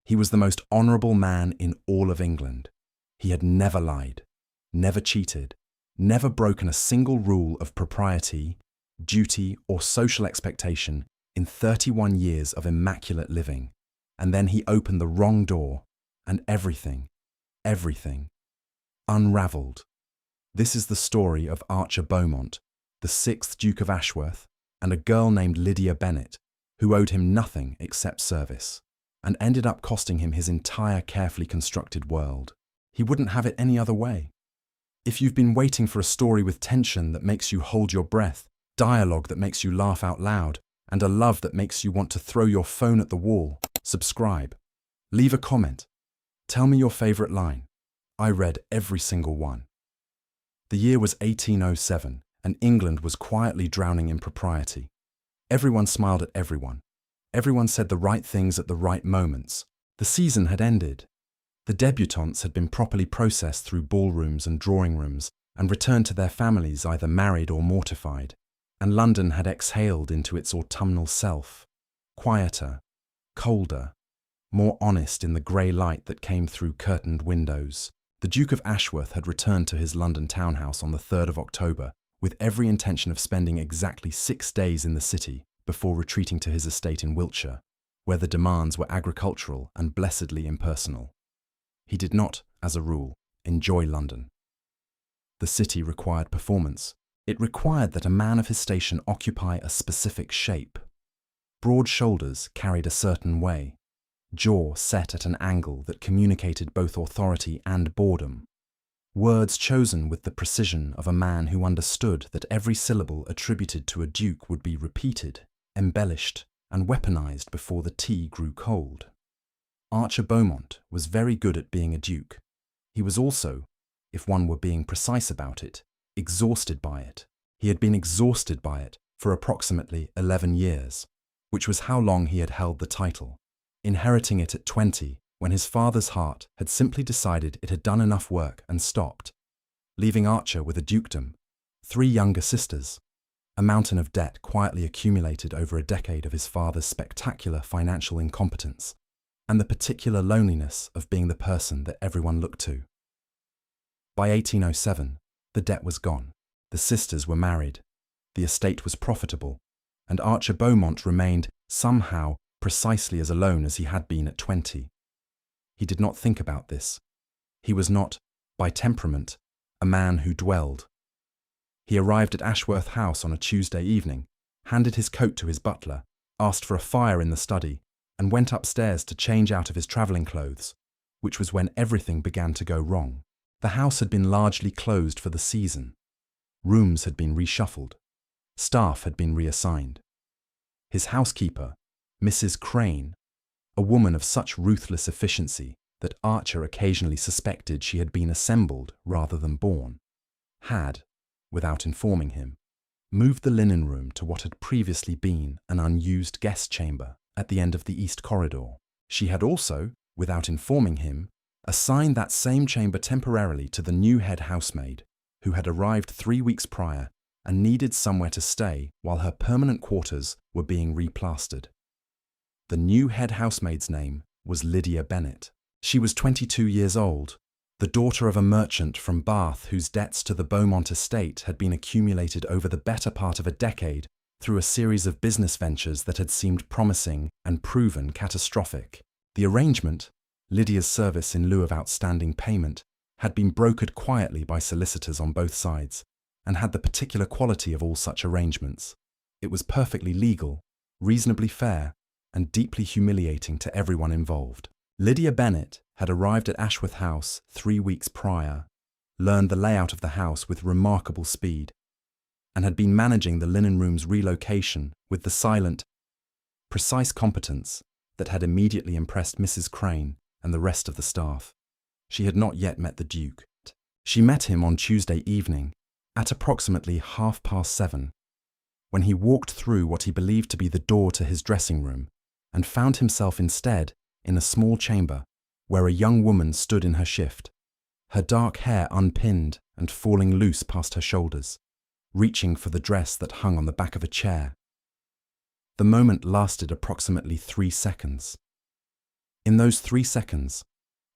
He was the most honourable man in all of England. He had never lied, never cheated, never broken a single rule of propriety, duty, or social expectation in 31 years of immaculate living. And then he opened the wrong door, and everything unravelled. This is the story of Archer Beaumont, the 6th Duke of Ashworth, and a girl named Lydia Bennet, who owed him nothing except service, and ended up costing him his entire carefully constructed world. He wouldn't have it any other way. If you've been waiting for a story with tension that makes you hold your breath, dialogue that makes you laugh out loud, and a love that makes you want to throw your phone at the wall, subscribe. Leave a comment. Tell me your favourite line. I read every single one. The year was 1807, and England was quietly drowning in propriety. Everyone smiled at everyone. Everyone said the right things at the right moments. The season had ended. The debutantes had been properly processed through ballrooms and drawing rooms and returned to their families either married or mortified, and London had exhaled into its autumnal self, quieter, colder, more honest in the grey light that came through curtained windows. The Duke of Ashworth had returned to his London townhouse on the 3rd of October with every intention of spending exactly 6 days in the city before retreating to his estate in Wiltshire, where the demands were agricultural and blessedly impersonal. He did not, as a rule, enjoy London. The city required performance. It required that a man of his station occupy a specific shape. Broad shoulders carried a certain way, jaw set at an angle that communicated both authority and boredom, words chosen with the precision of a man who understood that every syllable attributed to a duke would be repeated, embellished, and weaponized before the tea grew cold. Archer Beaumont was very good at being a duke. He was also, if one were being precise about it, exhausted by it. He had been exhausted by it for approximately 11 years, which was how long he had held the title, inheriting it at 20 when his father's heart had simply decided it had done enough work and stopped, leaving Archer with a dukedom, 3 younger sisters, a mountain of debt quietly accumulated over a decade of his father's spectacular financial incompetence, and the particular loneliness of being the person that everyone looked to. By 1807, the debt was gone, the sisters were married, the estate was profitable, and Archer Beaumont remained, somehow, precisely as alone as he had been at 20. He did not think about this. He was not, by temperament, a man who dwelled. He arrived at Ashworth House on a Tuesday evening, handed his coat to his butler, asked for a fire in the study, and went upstairs to change out of his travelling clothes, which was when everything began to go wrong. The house had been largely closed for the season. Rooms had been reshuffled. Staff had been reassigned. His housekeeper, Mrs. Crane, a woman of such ruthless efficiency that Archer occasionally suspected she had been assembled rather than born, had, without informing him, moved the linen room to what had previously been an unused guest chamber at the end of the east corridor. She had also, without informing him, assigned that same chamber temporarily to the new head housemaid, who had arrived 3 weeks prior and needed somewhere to stay while her permanent quarters were being replastered. The new head housemaid's name was Lydia Bennet. She was 22 years old, the daughter of a merchant from Bath whose debts to the Beaumont estate had been accumulated over the better part of a decade through a series of business ventures that had seemed promising and proven catastrophic. The arrangement, Lydia's service in lieu of outstanding payment, had been brokered quietly by solicitors on both sides, and had the particular quality of all such arrangements. It was perfectly legal, reasonably fair, and deeply humiliating to everyone involved. Lydia Bennet had arrived at Ashworth House 3 weeks prior, learned the layout of the house with remarkable speed, and had been managing the linen room's relocation with the silent, precise competence that had immediately impressed Mrs. Crane and the rest of the staff. She had not yet met the Duke. She met him on Tuesday evening, at approximately 7:30, when he walked through what he believed to be the door to his dressing room, and found himself instead in a small chamber where a young woman stood in her shift, her dark hair unpinned and falling loose past her shoulders, reaching for the dress that hung on the back of a chair. The moment lasted approximately 3 seconds. In those 3 seconds,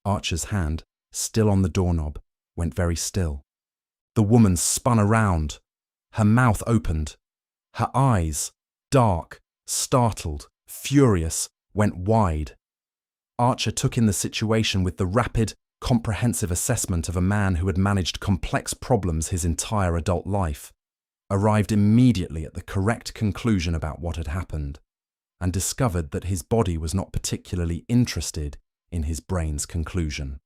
Archer's hand, still on the doorknob, went very still. The woman spun around. Her mouth opened. Her eyes, dark, startled, furious, went wide. Archer took in the situation with the rapid, comprehensive assessment of a man who had managed complex problems his entire adult life, arrived immediately at the correct conclusion about what had happened, and discovered that his body was not particularly interested in his brain's conclusion.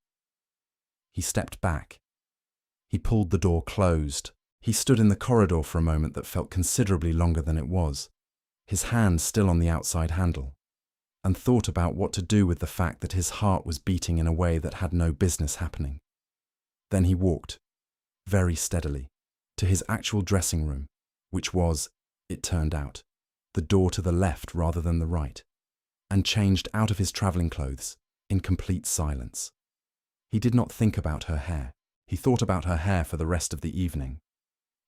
He stepped back. He pulled the door closed. He stood in the corridor for a moment that felt considerably longer than it was, his hand still on the outside handle, and thought about what to do with the fact that his heart was beating in a way that had no business happening. Then he walked, very steadily, to his actual dressing room, which was, it turned out, the door to the left rather than the right, and changed out of his travelling clothes in complete silence. He did not think about her hair. He thought about her hair for the rest of the evening.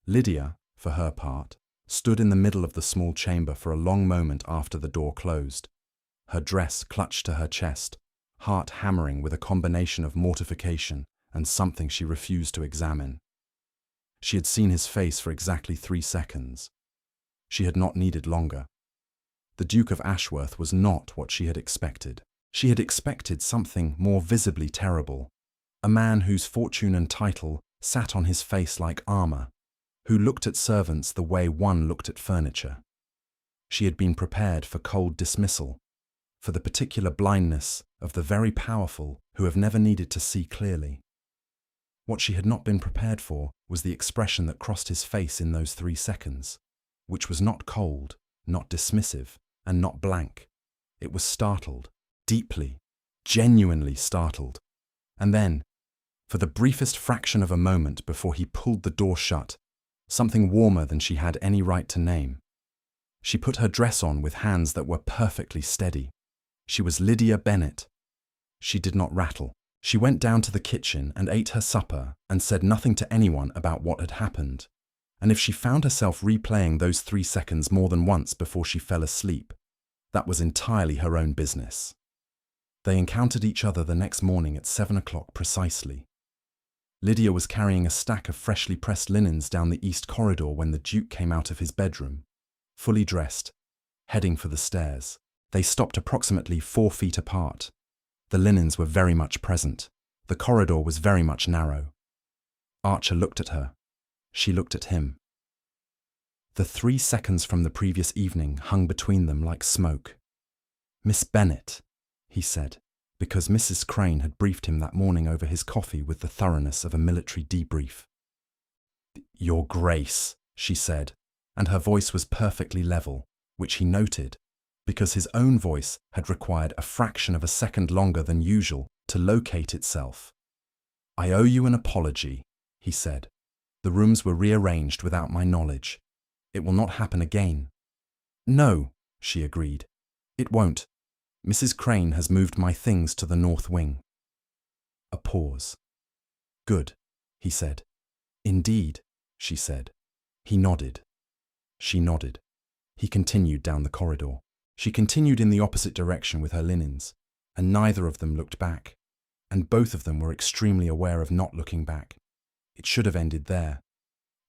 Lydia, for her part, stood in the middle of the small chamber for a long moment after the door closed, her dress clutched to her chest, heart hammering with a combination of mortification and something she refused to examine. She had seen his face for exactly 3 seconds. She had not needed longer. The Duke of Ashworth was not what she had expected. She had expected something more visibly terrible, a man whose fortune and title sat on his face like armour, who looked at servants the way one looked at furniture. She had been prepared for cold dismissal, for the particular blindness of the very powerful who have never needed to see clearly. What she had not been prepared for was the expression that crossed his face in those 3 seconds, which was not cold, not dismissive, and not blank. It was startled, deeply, genuinely startled. And then, for the briefest fraction of a moment before he pulled the door shut, something warmer than she had any right to name. She put her dress on with hands that were perfectly steady. She was Lydia Bennet. She did not rattle. She went down to the kitchen and ate her supper and said nothing to anyone about what had happened. And if she found herself replaying those 3 seconds more than once before she fell asleep, that was entirely her own business. They encountered each other the next morning at 7 o'clock precisely. Lydia was carrying a stack of freshly pressed linens down the east corridor when the Duke came out of his bedroom, fully dressed, heading for the stairs. They stopped approximately 4 feet apart. The linens were very much present. The corridor was very much narrow. Archer looked at her. She looked at him. The 3 seconds from the previous evening hung between them like smoke. "Miss Bennet," he said, because Mrs. Crane had briefed him that morning over his coffee with the thoroughness of a military debrief. "Your Grace," she said, and her voice was perfectly level, which he noted, because his own voice had required a fraction of a second longer than usual to locate itself. "I owe you an apology," he said. "The rooms were rearranged without my knowledge. It will not happen again." "No," she agreed. "It won't. Mrs. Crane has moved my things to the north wing." A pause. "Good," he said. "Indeed," she said. He nodded. She nodded. He continued down the corridor. She continued in the opposite direction with her linens, and neither of them looked back, and both of them were extremely aware of not looking back. It should have ended there.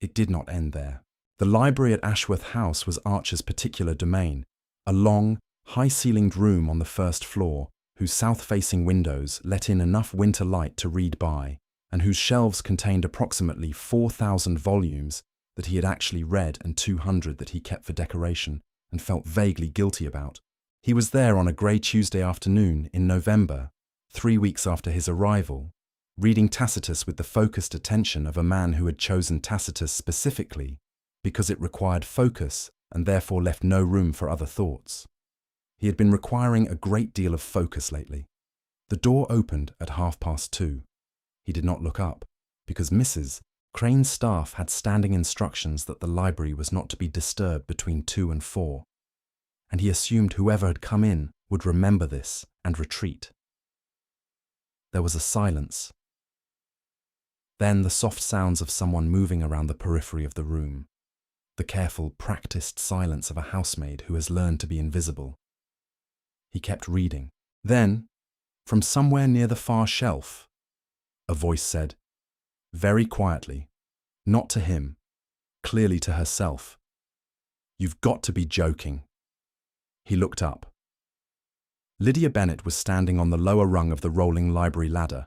It did not end there. The library at Ashworth House was Archer's particular domain, a long, high-ceilinged room on the first floor, whose south-facing windows let in enough winter light to read by, and whose shelves contained approximately 4,000 volumes that he had actually read and 200 that he kept for decoration and felt vaguely guilty about. He was there on a grey Tuesday afternoon in November, 3 weeks after his arrival, reading Tacitus with the focused attention of a man who had chosen Tacitus specifically because it required focus and therefore left no room for other thoughts. He had been requiring a great deal of focus lately. The door opened at 2:30. He did not look up, because Mrs. Crane's staff had standing instructions that the library was not to be disturbed between 2 and 4, and he assumed whoever had come in would remember this and retreat. There was a silence. Then the soft sounds of someone moving around the periphery of the room, the careful, practiced silence of a housemaid who has learned to be invisible. He kept reading. Then, From somewhere near the far shelf, a voice said, very quietly, not to him, clearly to herself. You've got to be joking. He looked up. Lydia Bennet was standing on the lower rung of the rolling library ladder,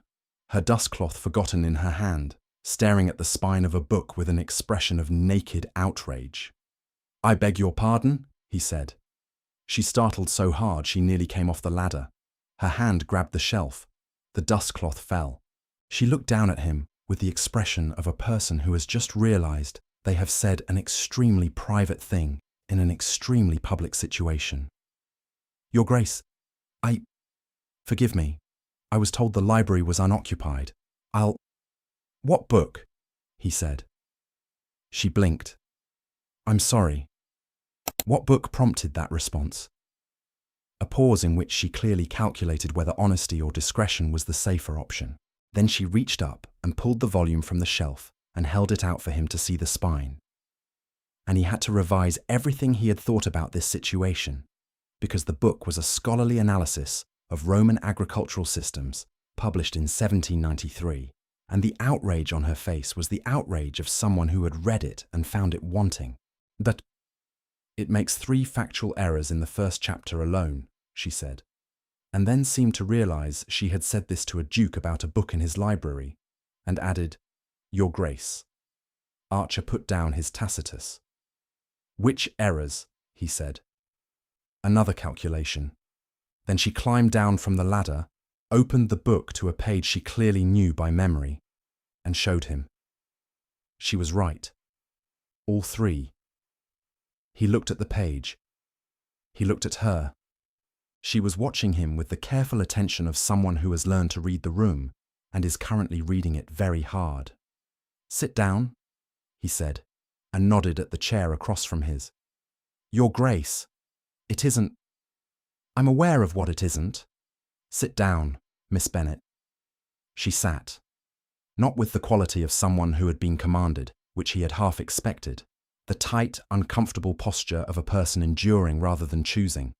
her dustcloth forgotten in her hand, staring at the spine of a book with an expression of naked outrage. I beg your pardon, he said. She startled so hard she nearly came off the ladder. Her hand grabbed the shelf. The dustcloth fell. She looked down at him with the expression of a person who has just realized they have said an extremely private thing in an extremely public situation. Your Grace, forgive me. I was told the library was unoccupied. What book? He said. She blinked. I'm sorry. What book prompted that response? A pause in which she clearly calculated whether honesty or discretion was the safer option. Then she reached up and pulled the volume from the shelf and held it out for him to see the spine. And he had to revise everything he had thought about this situation, because the book was a scholarly analysis of Roman agricultural systems published in 1793, and the outrage on her face was the outrage of someone who had read it and found it wanting. But it makes 3 factual errors in the first chapter alone, she said, and then seemed to realize she had said this to a duke about a book in his library, and added, Your Grace. Archer put down his Tacitus. Which errors? He said. Another calculation. Then she climbed down from the ladder, opened the book to a page she clearly knew by memory, and showed him. She was right. All 3. He looked at the page. He looked at her. She was watching him with the careful attention of someone who has learned to read the room and is currently reading it very hard. Sit down, he said, and nodded at the chair across from his. Your Grace, it isn't. I'm aware of what it isn't. Sit down, Miss Bennet. She sat, not with the quality of someone who had been commanded, which he had half expected, the tight, uncomfortable posture of a person enduring rather than choosing.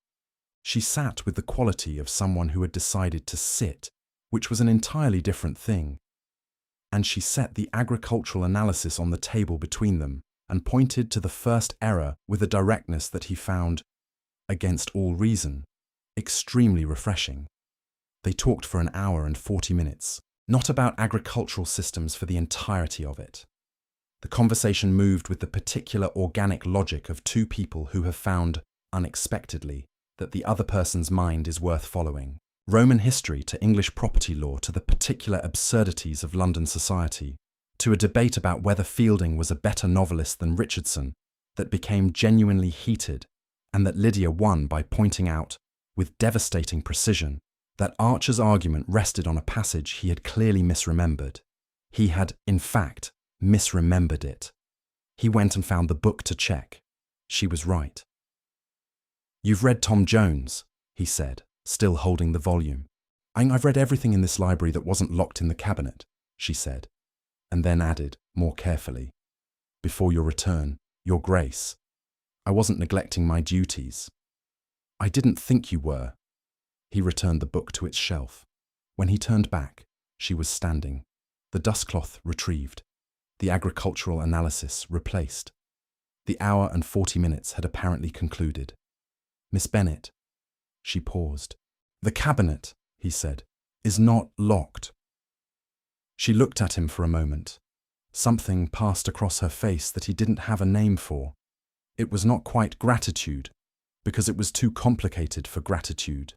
She sat with the quality of someone who had decided to sit, which was an entirely different thing. And she set the agricultural analysis on the table between them and pointed to the first error with a directness that he found, against all reason, extremely refreshing. They talked for an hour and 40 minutes, not about agricultural systems for the entirety of it. The conversation moved with the particular organic logic of 2 people who have found, unexpectedly, that the other person's mind is worth following. Roman history to English property law to the particular absurdities of London society, to a debate about whether Fielding was a better novelist than Richardson that became genuinely heated, and that Lydia won by pointing out, with devastating precision, that Archer's argument rested on a passage he had clearly misremembered. He had, in fact, misremembered it. He went and found the book to check. She was right. You've read Tom Jones, he said, still holding the volume. I've read everything in this library that wasn't locked in the cabinet, she said, and then added, more carefully, before your return, Your Grace, I wasn't neglecting my duties. I didn't think you were. He returned the book to its shelf. When he turned back, she was standing, the dustcloth retrieved, the agricultural analysis replaced. The hour and 40 minutes had apparently concluded. Miss Bennet. She paused. The cabinet, he said, is not locked. She looked at him for a moment. Something passed across her face that he didn't have a name for. It was not quite gratitude, because it was too complicated for gratitude.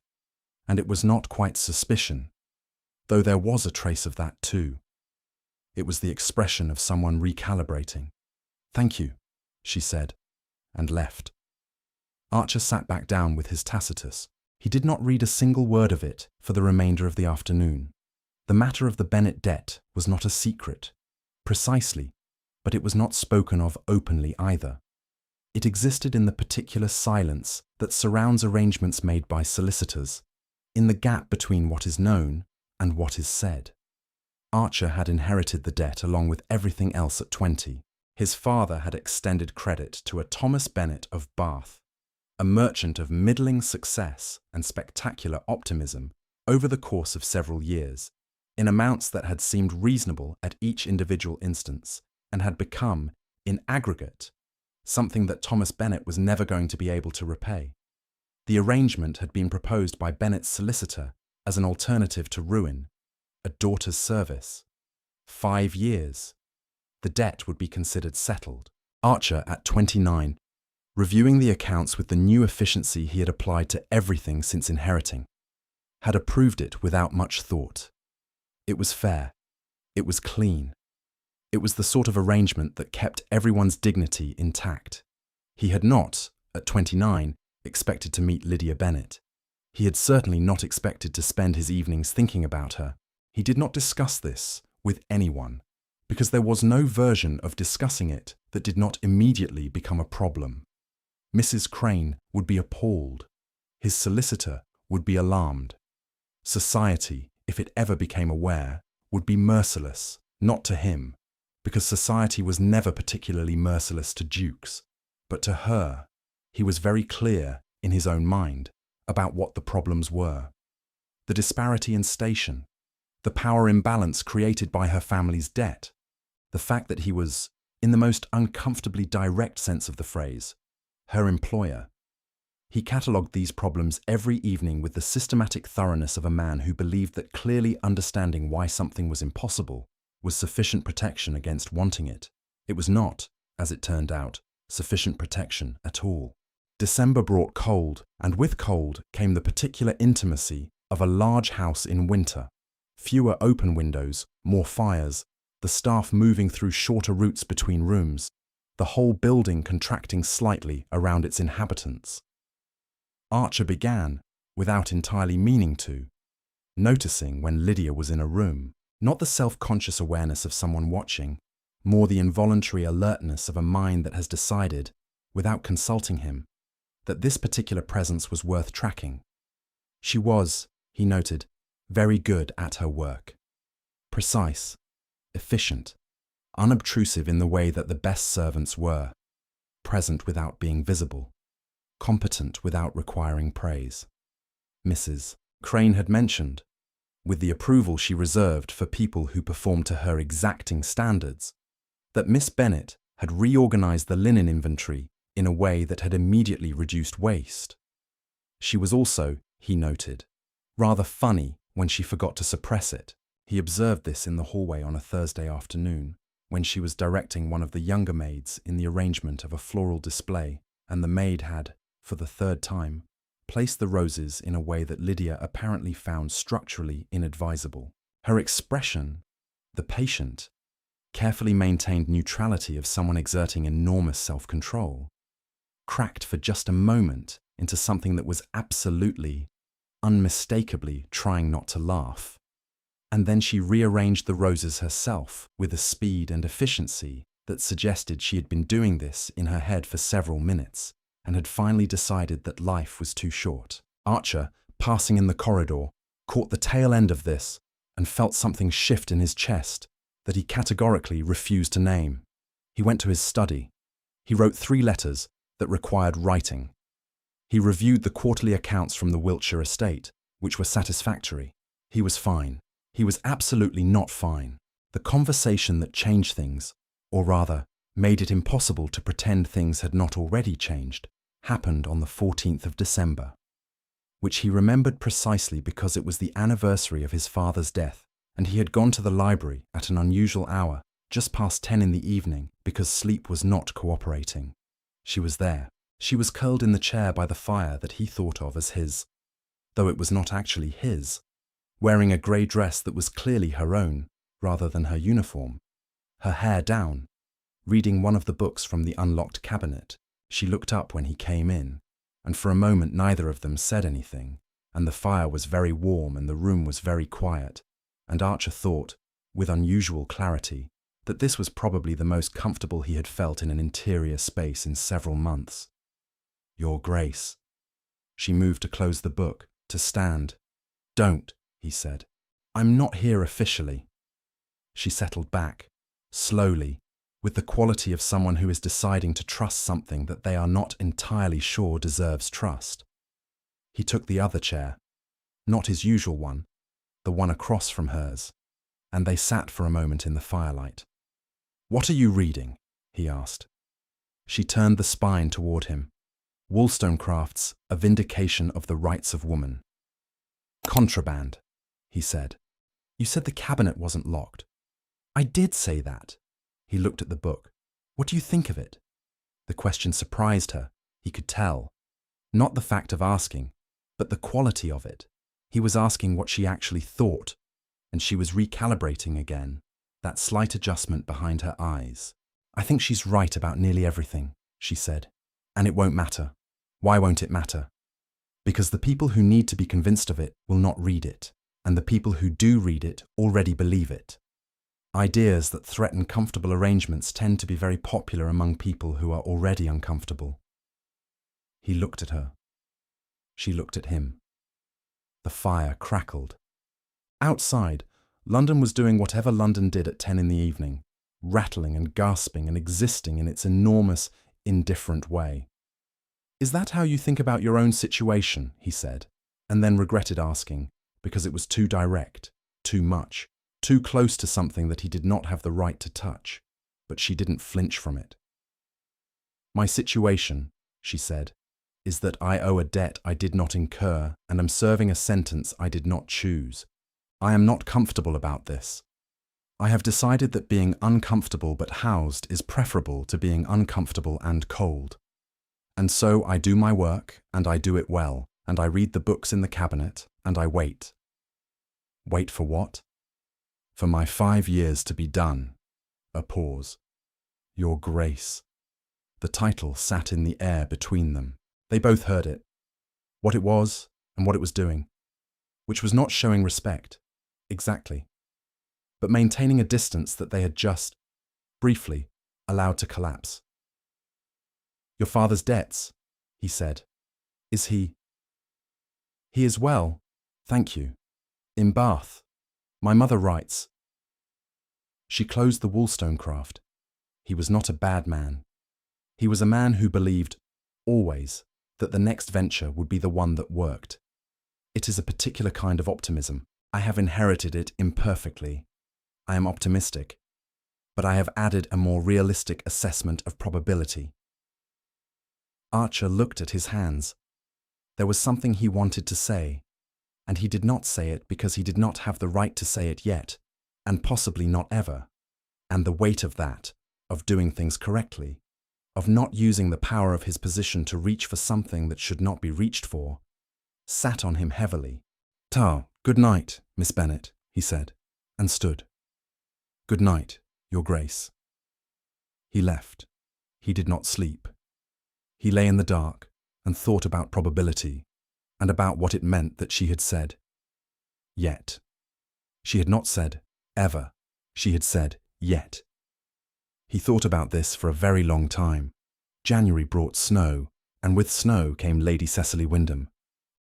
And it was not quite suspicion, though there was a trace of that too. It was the expression of someone recalibrating. Thank you, she said, and left. Archer sat back down with his Tacitus. He did not read a single word of it for the remainder of the afternoon. The matter of the Bennet debt was not a secret, precisely, but it was not spoken of openly either. It existed in the particular silence that surrounds arrangements made by solicitors, in the gap between what is known and what is said. Archer had inherited the debt along with everything else at 20. His father had extended credit to a Thomas Bennet of Bath, a merchant of middling success and spectacular optimism over the course of several years, in amounts that had seemed reasonable at each individual instance and had become, in aggregate, something that Thomas Bennet was never going to be able to repay. The arrangement had been proposed by Bennet's solicitor as an alternative to ruin, a daughter's service. 5 years. The debt would be considered settled. Archer, at 29, reviewing the accounts with the new efficiency he had applied to everything since inheriting, had approved it without much thought. It was fair. It was clean. It was the sort of arrangement that kept everyone's dignity intact. He had not, at 29, expected to meet Lydia Bennet. He had certainly not expected to spend his evenings thinking about her. He did not discuss this with anyone, because there was no version of discussing it that did not immediately become a problem. Mrs. Crane would be appalled. His solicitor would be alarmed. Society, if it ever became aware, would be merciless, not to him, because society was never particularly merciless to dukes, but to her. He was very clear, in his own mind, about what the problems were. The disparity in station, the power imbalance created by her family's debt, the fact that he was, in the most uncomfortably direct sense of the phrase, her employer. He catalogued these problems every evening with the systematic thoroughness of a man who believed that clearly understanding why something was impossible was sufficient protection against wanting it. It was not, as it turned out, sufficient protection at all. December brought cold, and with cold came the particular intimacy of a large house in winter. Fewer open windows, more fires, the staff moving through shorter routes between rooms, the whole building contracting slightly around its inhabitants. Archer began, without entirely meaning to, noticing when Lydia was in a room, not the self-conscious awareness of someone watching, more the involuntary alertness of a mind that has decided, without consulting him, that this particular presence was worth tracking. She was, he noted, very good at her work. Precise, efficient, unobtrusive in the way that the best servants were, present without being visible, competent without requiring praise. Mrs. Crane had mentioned, with the approval she reserved for people who performed to her exacting standards, that Miss Bennet had reorganized the linen inventory in a way that had immediately reduced waste. She was also, he noted, rather funny when she forgot to suppress it. He observed this in the hallway on a Thursday afternoon, when she was directing one of the younger maids in the arrangement of a floral display, and the maid had, for the third time, placed the roses in a way that Lydia apparently found structurally inadvisable. Her expression, the patient, carefully maintained neutrality of someone exerting enormous self-control, cracked for just a moment into something that was absolutely, unmistakably trying not to laugh. And then she rearranged the roses herself with a speed and efficiency that suggested she had been doing this in her head for several minutes and had finally decided that life was too short. Archer, passing in the corridor, caught the tail end of this and felt something shift in his chest that he categorically refused to name. He went to his study. He wrote 3 letters that required writing. He reviewed the quarterly accounts from the Wiltshire estate, which were satisfactory. He was fine. He was absolutely not fine. The conversation that changed things, or rather, made it impossible to pretend things had not already changed, happened on the 14th of December, which he remembered precisely because it was the anniversary of his father's death, and he had gone to the library at an unusual hour, just past 10 in the evening, because sleep was not cooperating. She was there. She was curled in the chair by the fire that he thought of as his, though it was not actually his, wearing a grey dress that was clearly her own, rather than her uniform, her hair down, reading one of the books from the unlocked cabinet. She looked up when he came in, and for a moment neither of them said anything, and the fire was very warm and the room was very quiet, and Archer thought, with unusual clarity, that this was probably the most comfortable he had felt in an interior space in several months. "Your Grace." She moved to close the book, to stand. "Don't," he said. "I'm not here officially." She settled back, slowly, with the quality of someone who is deciding to trust something that they are not entirely sure deserves trust. He took the other chair. not his usual one, the one across from hers, and they sat for a moment in the firelight. "What are you reading?" he asked. She turned the spine toward him. "Wollstonecraft's A Vindication of the Rights of Woman." "Contraband," he said. "You said the cabinet wasn't locked." "I did say that." He looked at the book. "What do you think of it?" The question surprised her, he could tell. Not the fact of asking, but the quality of it. He was asking what she actually thought, and she was recalibrating again, that slight adjustment behind her eyes. "I think she's right about nearly everything," she said. "And it won't matter." "Why won't it matter?" "Because the people who need to be convinced of it will not read it, and the people who do read it already believe it. Ideas that threaten comfortable arrangements tend to be very popular among people who are already uncomfortable." He looked at her. She looked at him. The fire crackled. Outside, London was doing whatever London did at 10 in the evening, rattling and gasping and existing in its enormous, indifferent way. "Is that how you think about your own situation?" he said, and then regretted asking, because it was too direct, too much, too close to something that he did not have the right to touch, but she didn't flinch from it. "My situation," she said, "is that I owe a debt I did not incur and am serving a sentence I did not choose. I am not comfortable about this. I have decided that being uncomfortable but housed is preferable to being uncomfortable and cold. And so I do my work, and I do it well, and I read the books in the cabinet, and I wait." "Wait for what?" "For my 5 years to be done." A pause. "Your Grace." The title sat in the air between them. They both heard it. What it was and what it was doing. Which was not showing respect. Exactly. But maintaining a distance that they had just, briefly, allowed to collapse. "Your father's debts," he said. "Is he?" "He is well, thank you. In Bath. My mother writes." She closed the Wollstonecraft. He was not a bad man. He was a man who believed, always, that the next venture would be the one that worked. It is a particular kind of optimism. I have inherited it imperfectly. I am optimistic, but I have added a more realistic assessment of probability. Archer looked at his hands. There was something he wanted to say, and he did not say it because he did not have the right to say it yet, and possibly not ever. And the weight of that, of doing things correctly, of not using the power of his position to reach for something that should not be reached for, sat on him heavily. Good night, Miss Bennet," he said, and stood. "Good night, Your Grace." He left. He did not sleep. He lay in the dark and thought about probability and about what it meant that she had said, "Yet." She had not said, "ever." She had said, "yet." He thought about this for a very long time. January brought snow, and with snow came Lady Cecily Wyndham.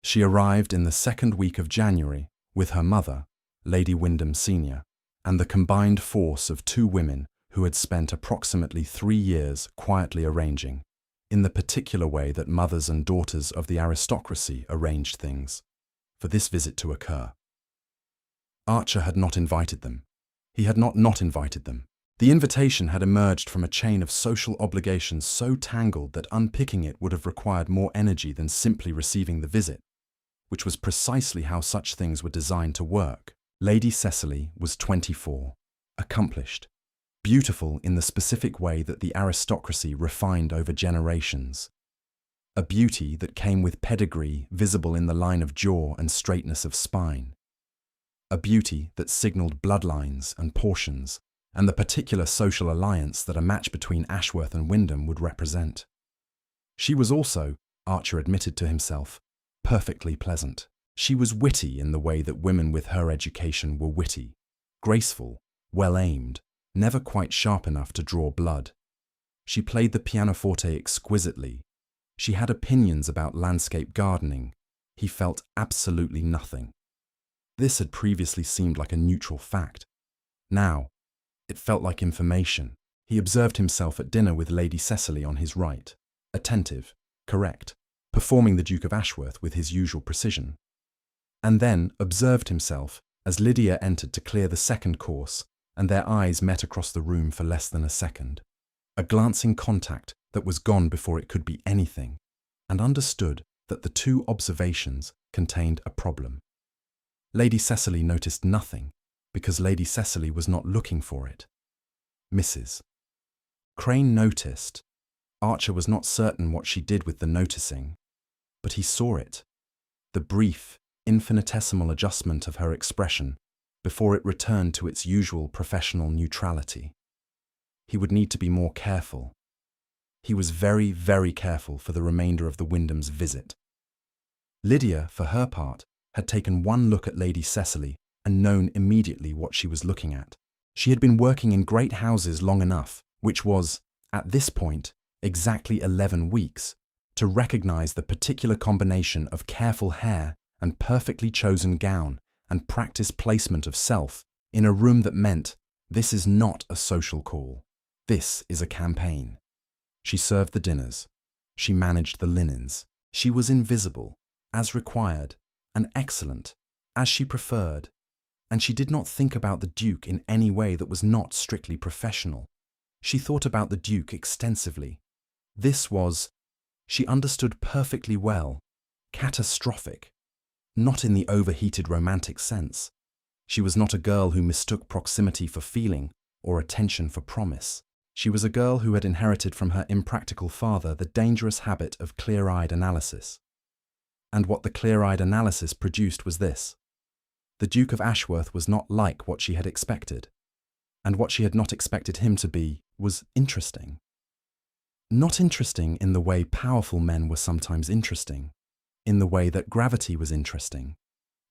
She arrived in the second week of January with her mother, Lady Wyndham Senior, and the combined force of 2 women who had spent approximately 3 years quietly arranging, in the particular way that mothers and daughters of the aristocracy arranged things, for this visit to occur. Archer had not invited them. He had not invited them. The invitation had emerged from a chain of social obligations so tangled that unpicking it would have required more energy than simply receiving the visit, which was precisely how such things were designed to work. Lady Cecily was 24, accomplished, beautiful in the specific way that the aristocracy refined over generations. A beauty that came with pedigree visible in the line of jaw and straightness of spine. A beauty that signalled bloodlines and portions, and the particular social alliance that a match between Ashworth and Wyndham would represent. She was also, Archer admitted to himself, perfectly pleasant. She was witty in the way that women with her education were witty, graceful, well-aimed, never quite sharp enough to draw blood. She played the pianoforte exquisitely. She had opinions about landscape gardening. He felt absolutely nothing. This had previously seemed like a neutral fact. Now, it felt like information. He observed himself at dinner with Lady Cecily on his right, attentive, correct, performing the Duke of Ashworth with his usual precision. and then observed himself as Lydia entered to clear the second course, and their eyes met across the room for less than a second. A glancing contact that was gone before it could be anything, and understood that the two observations contained a problem. Lady Cecily noticed nothing, because Lady Cecily was not looking for it. Mrs. Crane noticed. Archer was not certain what she did with the noticing, but he saw it, the brief, infinitesimal adjustment of her expression before it returned to its usual professional neutrality. He would need to be more careful. He was very, very careful for the remainder of the Wyndham's visit. Lydia, for her part, had taken one look at Lady Cecily and known immediately what she was looking at. She had been working in great houses long enough, which was, at this point, exactly 11 weeks, to recognize the particular combination of careful hair and perfectly chosen gown and practiced placement of self in a room that meant this is not a social call. This is a campaign. She served the dinners. She managed the linens. She was invisible, as required, and excellent, as she preferred. And she did not think about the Duke in any way that was not strictly professional. She thought about the Duke extensively. This was, she understood perfectly well, catastrophic, not in the overheated romantic sense. She was not a girl who mistook proximity for feeling or attention for promise. She was a girl who had inherited from her impractical father the dangerous habit of clear-eyed analysis. And what the clear-eyed analysis produced was this. The Duke of Ashworth was not like what she had expected, and what she had not expected him to be was interesting. Not interesting in the way powerful men were sometimes interesting, in the way that gravity was interesting,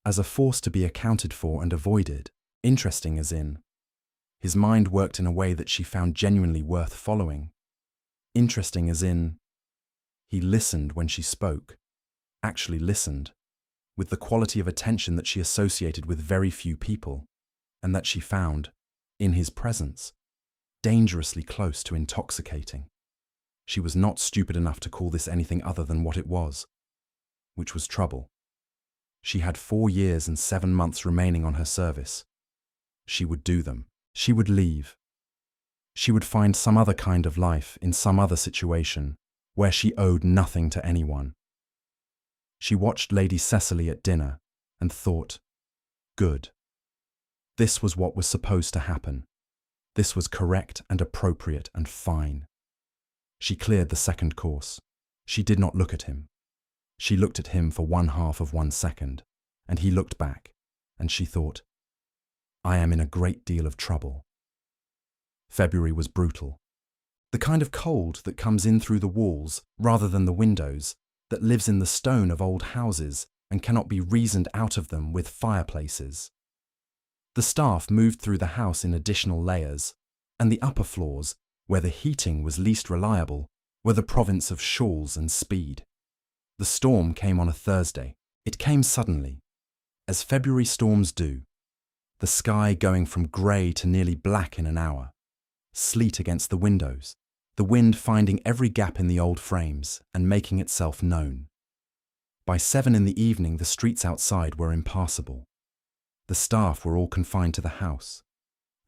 as a force to be accounted for and avoided, interesting as in, his mind worked in a way that she found genuinely worth following, interesting as in, he listened when she spoke, actually listened, with the quality of attention that she associated with very few people, and that she found, in his presence, dangerously close to intoxicating. She was not stupid enough to call this anything other than what it was, which was trouble. She had 4 years and 7 months remaining on her service. She would do them. She would leave. She would find some other kind of life in some other situation where she owed nothing to anyone. She watched Lady Cecily at dinner and thought, good. This was what was supposed to happen. This was correct and appropriate and fine. She cleared the second course. She did not look at him. She looked at him for 1/2 of 1 second, and he looked back, and she thought, I am in a great deal of trouble. February was brutal. The kind of cold that comes in through the walls rather than the windows, that lives in the stone of old houses and cannot be reasoned out of them with fireplaces. The staff moved through the house in additional layers, and the upper floors, where the heating was least reliable, were the province of shawls and speed. The storm came on a Thursday. It came suddenly, as February storms do, the sky going from grey to nearly black in an hour, sleet against the windows, the wind finding every gap in the old frames and making itself known. By 7 in the evening the streets outside were impassable. The staff were all confined to the house,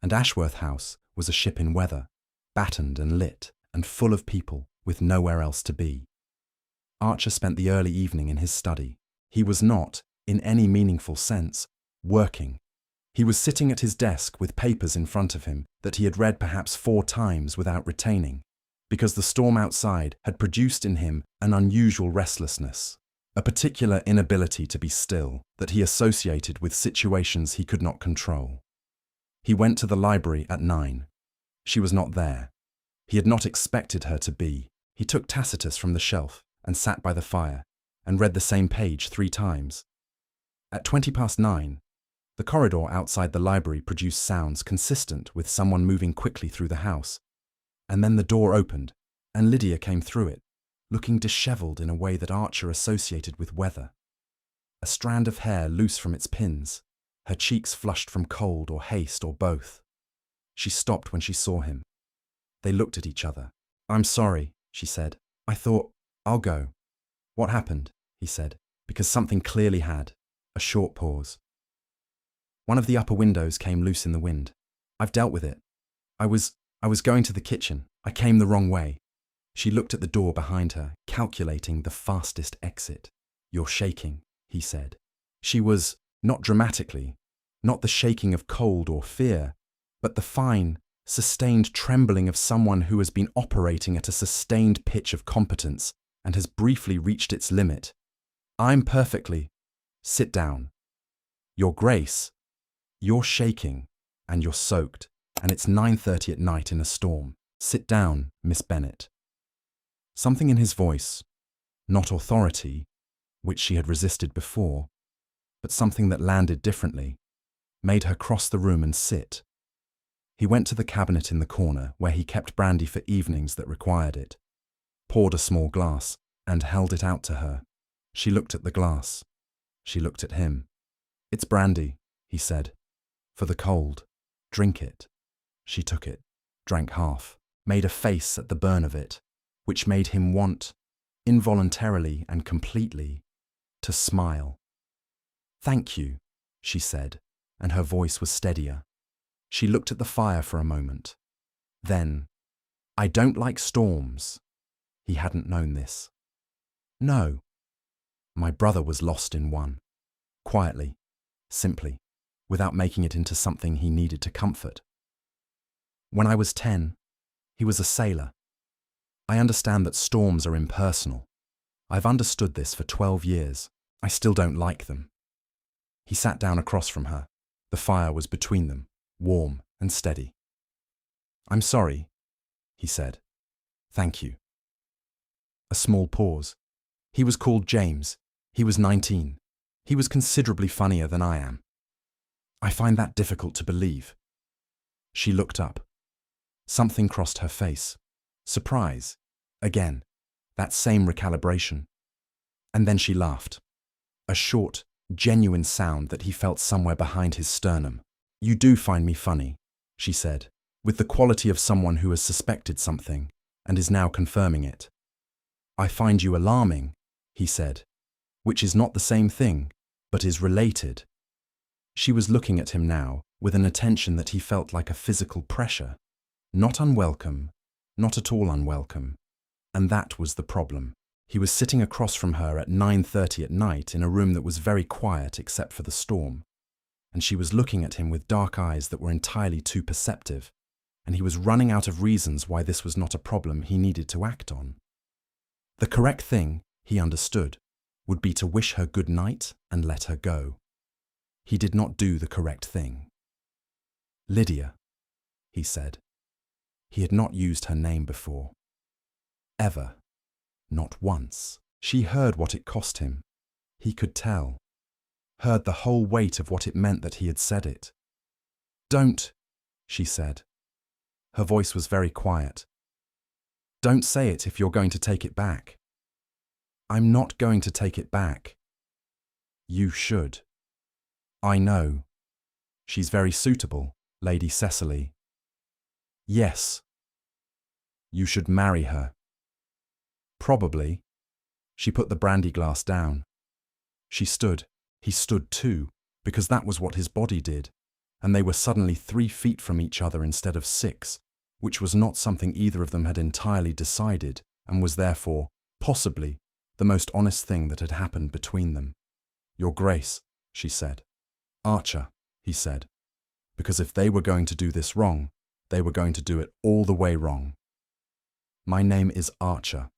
and Ashworth House was a ship in weather, battened and lit and full of people with nowhere else to be. Archer spent the early evening in his study. He was not, in any meaningful sense, working. He was sitting at his desk with papers in front of him that he had read perhaps 4 times without retaining, because the storm outside had produced in him an unusual restlessness, a particular inability to be still that he associated with situations he could not control. He went to the library at 9. She was not there. He had not expected her to be. He took Tacitus from the shelf and sat by the fire and read the same page 3 times. At 9:20, the corridor outside the library produced sounds consistent with someone moving quickly through the house, and then the door opened, and Lydia came through it, looking dishevelled in a way that Archer associated with weather. A strand of hair loose from its pins, her cheeks flushed from cold or haste or both. She stopped when she saw him. They looked at each other. "I'm sorry," she said. "I thought, I'll go." "What happened?" he said, because something clearly had. A short pause. One of the upper windows came loose in the wind. I've dealt with it. I was going to the kitchen. I came the wrong way. She looked at the door behind her, calculating the fastest exit. You're shaking, he said. She was, not dramatically, not the shaking of cold or fear, but the fine, sustained trembling of someone who has been operating at a sustained pitch of competence and has briefly reached its limit. I'm perfectly. Sit down. Your Grace, you're shaking and you're soaked, and it's 9:30 at night in a storm. Sit down, Miss Bennet. Something in his voice, not authority, which she had resisted before, but something that landed differently, made her cross the room and sit. He went to the cabinet in the corner where he kept brandy for evenings that required it, poured a small glass, and held it out to her. She looked at the glass. She looked at him. It's brandy, he said. For the cold. Drink it. She took it, drank half, made a face at the burn of it, which made him want, involuntarily and completely, to smile. Thank you, she said, and her voice was steadier. She looked at the fire for a moment. Then, I don't like storms. He hadn't known this. No. My brother was lost in one. Quietly, simply, without making it into something he needed to comfort. When I was 10, he was a sailor. I understand that storms are impersonal. I've understood this for 12 years. I still don't like them. He sat down across from her. The fire was between them, warm and steady. I'm sorry, he said. Thank you. A small pause. He was called James. He was 19. He was considerably funnier than I am. I find that difficult to believe. She looked up. Something crossed her face. Surprise. Again, that same recalibration. And then she laughed. A short, genuine sound that he felt somewhere behind his sternum. You do find me funny, she said, with the quality of someone who has suspected something and is now confirming it. I find you alarming, he said, which is not the same thing, but is related. She was looking at him now with an attention that he felt like a physical pressure. Not unwelcome, not at all unwelcome. And that was the problem. He was sitting across from her at 9:30 at night in a room that was very quiet except for the storm. And she was looking at him with dark eyes that were entirely too perceptive. And he was running out of reasons why this was not a problem he needed to act on. The correct thing, he understood, would be to wish her good night and let her go. He did not do the correct thing. Lydia, he said. He had not used her name before. Ever. Not once. She heard what it cost him. He could tell. Heard the whole weight of what it meant that he had said it. Don't, she said. Her voice was very quiet. Don't say it if you're going to take it back. I'm not going to take it back. You should. I know. She's very suitable, Lady Cecily. Yes. You should marry her. Probably. She put the brandy glass down. She stood. He stood too, because that was what his body did, and they were suddenly 3 feet from each other instead of 6, which was not something either of them had entirely decided, and was therefore, possibly, the most honest thing that had happened between them. Your Grace, she said. Archer, he said, because if they were going to do this wrong, they were going to do it all the way wrong. My name is Archer.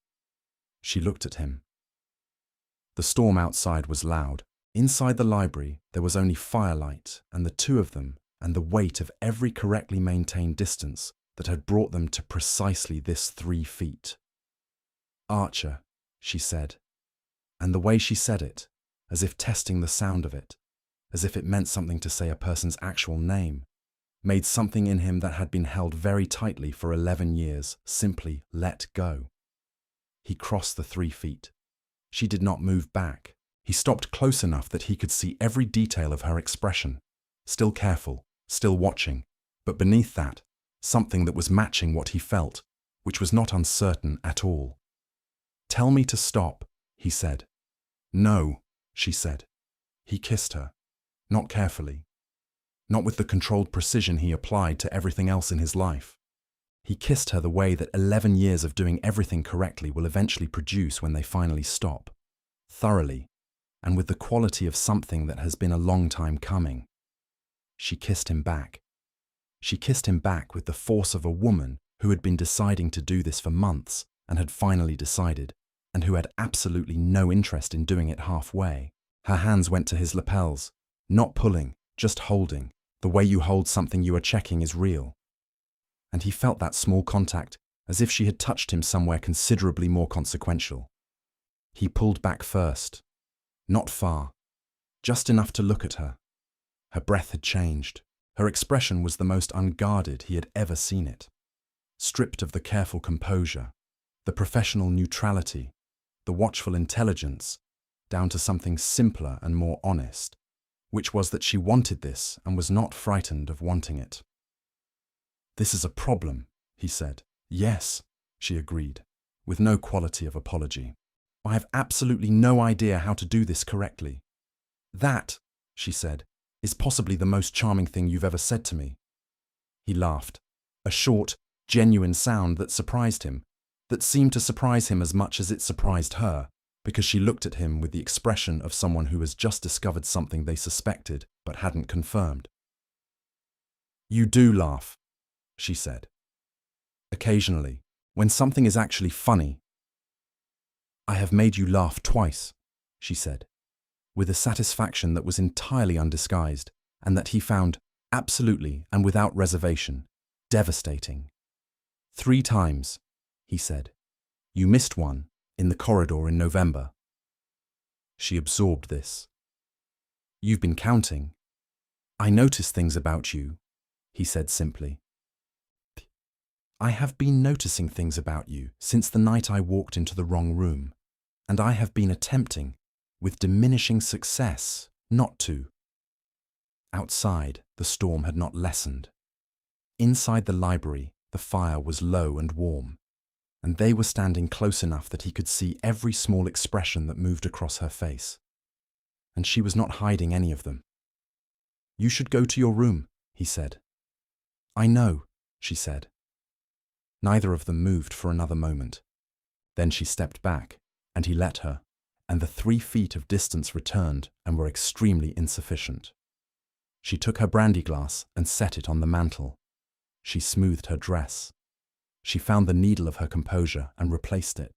She looked at him. The storm outside was loud. Inside the library, there was only firelight and the two of them and the weight of every correctly maintained distance that had brought them to precisely this 3 feet. Archer, she said, and the way she said it, as if testing the sound of it, as if it meant something to say a person's actual name, made something in him that had been held very tightly for 11 years simply let go. He crossed the 3 feet. She did not move back. He stopped close enough that he could see every detail of her expression, still careful, still watching, but beneath that, something that was matching what he felt, which was not uncertain at all. Tell me to stop, he said. No, she said. He kissed her, not carefully, not with the controlled precision he applied to everything else in his life. He kissed her the way that 11 years of doing everything correctly will eventually produce when they finally stop, thoroughly, and with the quality of something that has been a long time coming. She kissed him back. She kissed him back with the force of a woman who had been deciding to do this for months and had finally decided, and who had absolutely no interest in doing it halfway. Her hands went to his lapels, not pulling, just holding. The way you hold something you are checking is real. And he felt that small contact as if she had touched him somewhere considerably more consequential. He pulled back first, not far, just enough to look at her. Her breath had changed. Her expression was the most unguarded he had ever seen it. Stripped of the careful composure, the professional neutrality, the watchful intelligence, down to something simpler and more honest, which was that she wanted this and was not frightened of wanting it. "This is a problem," he said. "Yes," she agreed, with no quality of apology. "I have absolutely no idea how to do this correctly." "That," she said, "is possibly the most charming thing you've ever said to me." He laughed, a short, genuine sound that surprised him, that seemed to surprise him as much as it surprised her, because she looked at him with the expression of someone who has just discovered something they suspected but hadn't confirmed. "You do laugh," she said. "Occasionally, when something is actually funny." "I have made you laugh twice," she said, with a satisfaction that was entirely undisguised and that he found, absolutely and without reservation, devastating. "3 times, he said. "You missed one in the corridor in November." She absorbed this. "You've been counting. I notice things about you," he said simply. "I have been noticing things about you since the night I walked into the wrong room, and I have been attempting, with diminishing success, not to." Outside, the storm had not lessened. Inside the library, the fire was low and warm, and they were standing close enough that he could see every small expression that moved across her face. And she was not hiding any of them. "You should go to your room," he said. "I know," she said. Neither of them moved for another moment. Then she stepped back, and he let her, and the 3 feet of distance returned and were extremely insufficient. She took her brandy glass and set it on the mantel. She smoothed her dress. She found the needle of her composure and replaced it,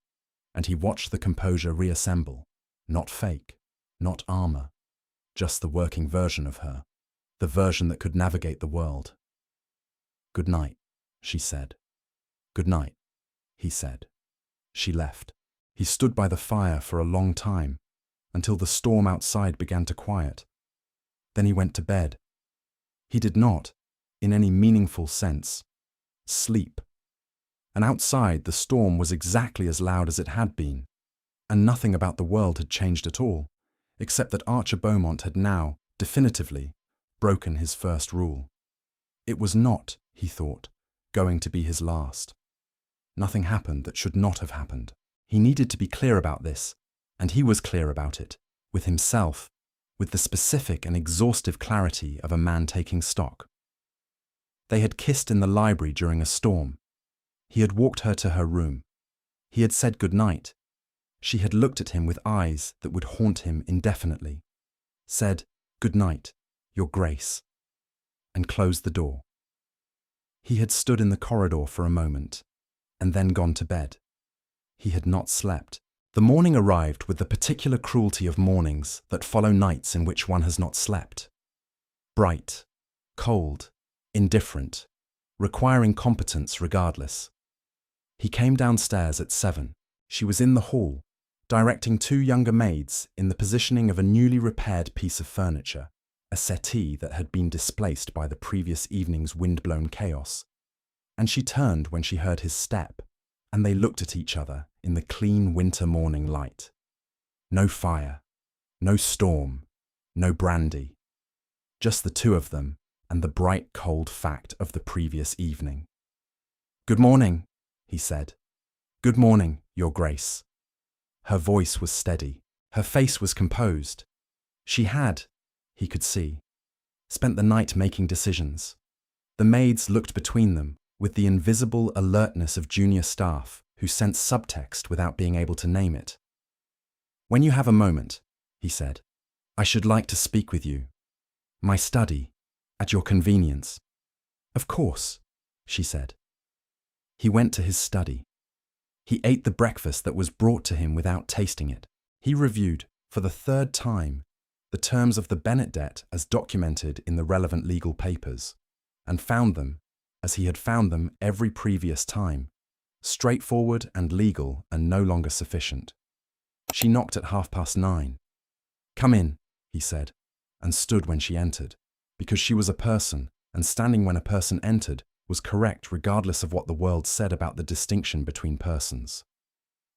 and he watched the composure reassemble, not fake, not armor, just the working version of her, the version that could navigate the world. "Good night," she said. "Good night," he said. She left. He stood by the fire for a long time, until the storm outside began to quiet. Then he went to bed. He did not, in any meaningful sense, sleep. And outside, the storm was exactly as loud as it had been, and nothing about the world had changed at all, except that Archer Beaumont had now, definitively, broken his first rule. It was not, he thought, going to be his last. Nothing happened that should not have happened. He needed to be clear about this, and he was clear about it, with himself, with the specific and exhaustive clarity of a man taking stock. They had kissed in the library during a storm. He had walked her to her room. He had said good night. She had looked at him with eyes that would haunt him indefinitely, said, "Good night, Your Grace," and closed the door. He had stood in the corridor for a moment, and then gone to bed. He had not slept. The morning arrived with the particular cruelty of mornings that follow nights in which one has not slept. Bright, cold, indifferent, requiring competence regardless. He came downstairs at 7. She was in the hall, directing 2 younger maids in the positioning of a newly repaired piece of furniture, a settee that had been displaced by the previous evening's wind-blown chaos. And she turned when she heard his step, and they looked at each other in the clean winter morning light. No fire, no storm, no brandy. Just the 2 of them and the bright cold fact of the previous evening. "Good morning," he said. "Good morning, Your Grace." Her voice was steady. Her face was composed. She had, he could see, spent the night making decisions. The maids looked between them with the invisible alertness of junior staff who sense subtext without being able to name it. "When you have a moment," he said, "I should like to speak with you. My study, at your convenience." "Of course," she said. He went to his study. He ate the breakfast that was brought to him without tasting it. He reviewed, for the third time, the terms of the Bennet debt as documented in the relevant legal papers, and found them, as he had found them every previous time, straightforward and legal and no longer sufficient. She knocked at 9:30. "Come in," he said, and stood when she entered, because she was a person, and standing when a person entered was correct regardless of what the world said about the distinction between persons.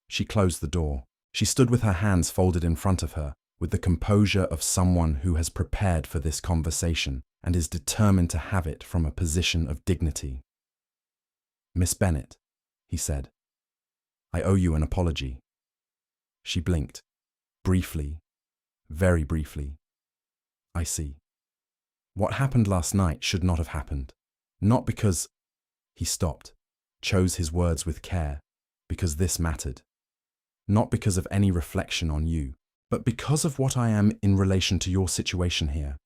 She closed the door. She stood with her hands folded in front of her, with the composure of someone who has prepared for this conversation and is determined to have it from a position of dignity. "Miss Bennet," he said, "I owe you an apology." She blinked, briefly, very briefly. "I see. What happened last night should not have happened. Not because—" He stopped, chose his words with care, "because this mattered. Not because of any reflection on you, but because of what I am in relation to your situation here.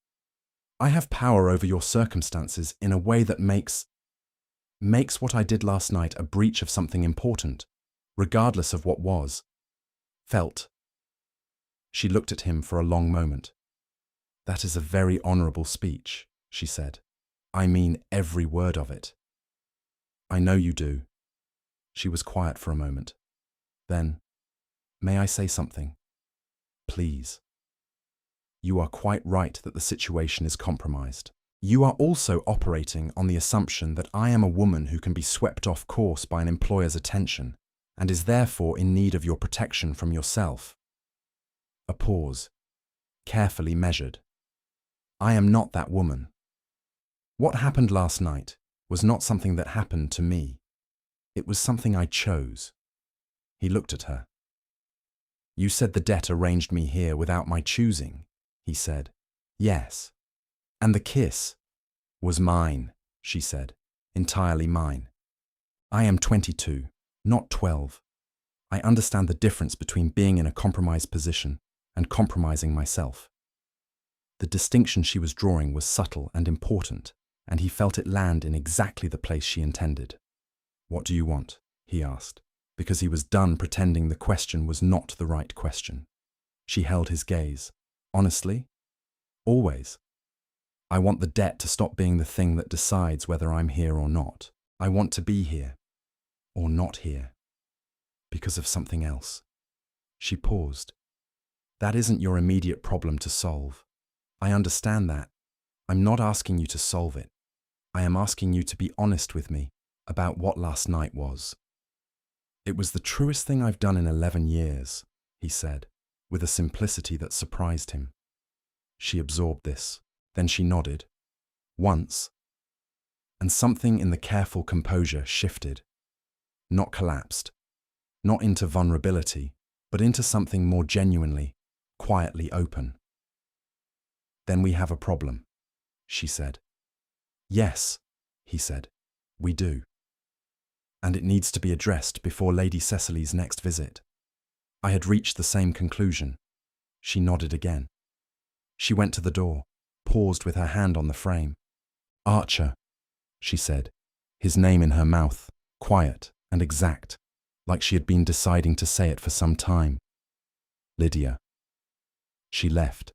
I have power over your circumstances in a way that makes what I did last night a breach of something important, regardless of what was. Felt." She looked at him for a long moment. "That is a very honourable speech," she said. "I mean every word of it." "I know you do." She was quiet for a moment. Then, "May I say something?" "Please." "You are quite right that the situation is compromised. You are also operating on the assumption that I am a woman who can be swept off course by an employer's attention, and is therefore in need of your protection from yourself." A pause, carefully measured. "I am not that woman. What happened last night was not something that happened to me. It was something I chose." He looked at her. "You said the debt arranged me here without my choosing," he said. "Yes. And the kiss was mine," she said, "entirely mine. I am 22, not 12. I understand the difference between being in a compromised position and compromising myself." The distinction she was drawing was subtle and important, and he felt it land in exactly the place she intended. "What do you want?" he asked, because he was done pretending the question was not the right question. She held his gaze. "Honestly? Always. I want the debt to stop being the thing that decides whether I'm here or not. I want to be here, or not here, because of something else." She paused. "That isn't your immediate problem to solve. I understand that. I'm not asking you to solve it. I am asking you to be honest with me about what last night was." "It was the truest thing I've done in 11 years, he said, with a simplicity that surprised him. She absorbed this. Then she nodded. "Once." And something in the careful composure shifted. Not collapsed. Not into vulnerability, but into something more genuinely, quietly open. "Then we have a problem," she said. "Yes," he said, "we do. And it needs to be addressed before Lady Cecily's next visit." I had reached the same conclusion. She nodded again. She went to the door, paused with her hand on the frame. "Archer," she said, his name in her mouth, quiet and exact, like she had been deciding to say it for some time. "Lydia." She left.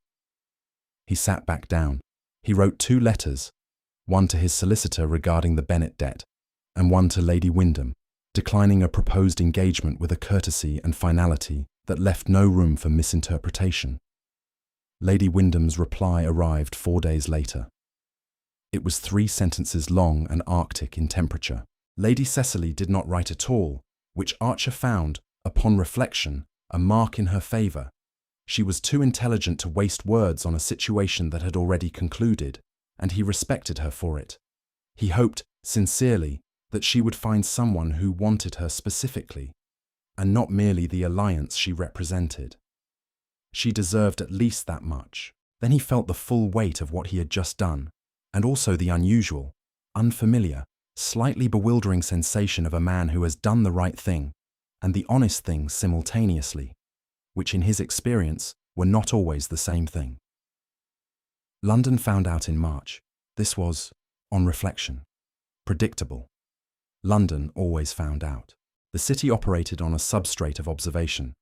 He sat back down. He wrote 2 letters, one to his solicitor regarding the Bennet debt, and one to Lady Wyndham, declining a proposed engagement with a courtesy and finality that left no room for misinterpretation. Lady Wyndham's reply arrived 4 days later. It was 3 sentences long and arctic in temperature. Lady Cecily did not write at all, which Archer found, upon reflection, a mark in her favour. She was too intelligent to waste words on a situation that had already concluded, and he respected her for it. He hoped, sincerely, that she would find someone who wanted her specifically, and not merely the alliance she represented. She deserved at least that much. Then he felt the full weight of what he had just done, and also the unusual, unfamiliar, slightly bewildering sensation of a man who has done the right thing and the honest thing simultaneously, which in his experience were not always the same thing. London found out in March. This was, on reflection, predictable. London always found out. The city operated on a substrate of observation.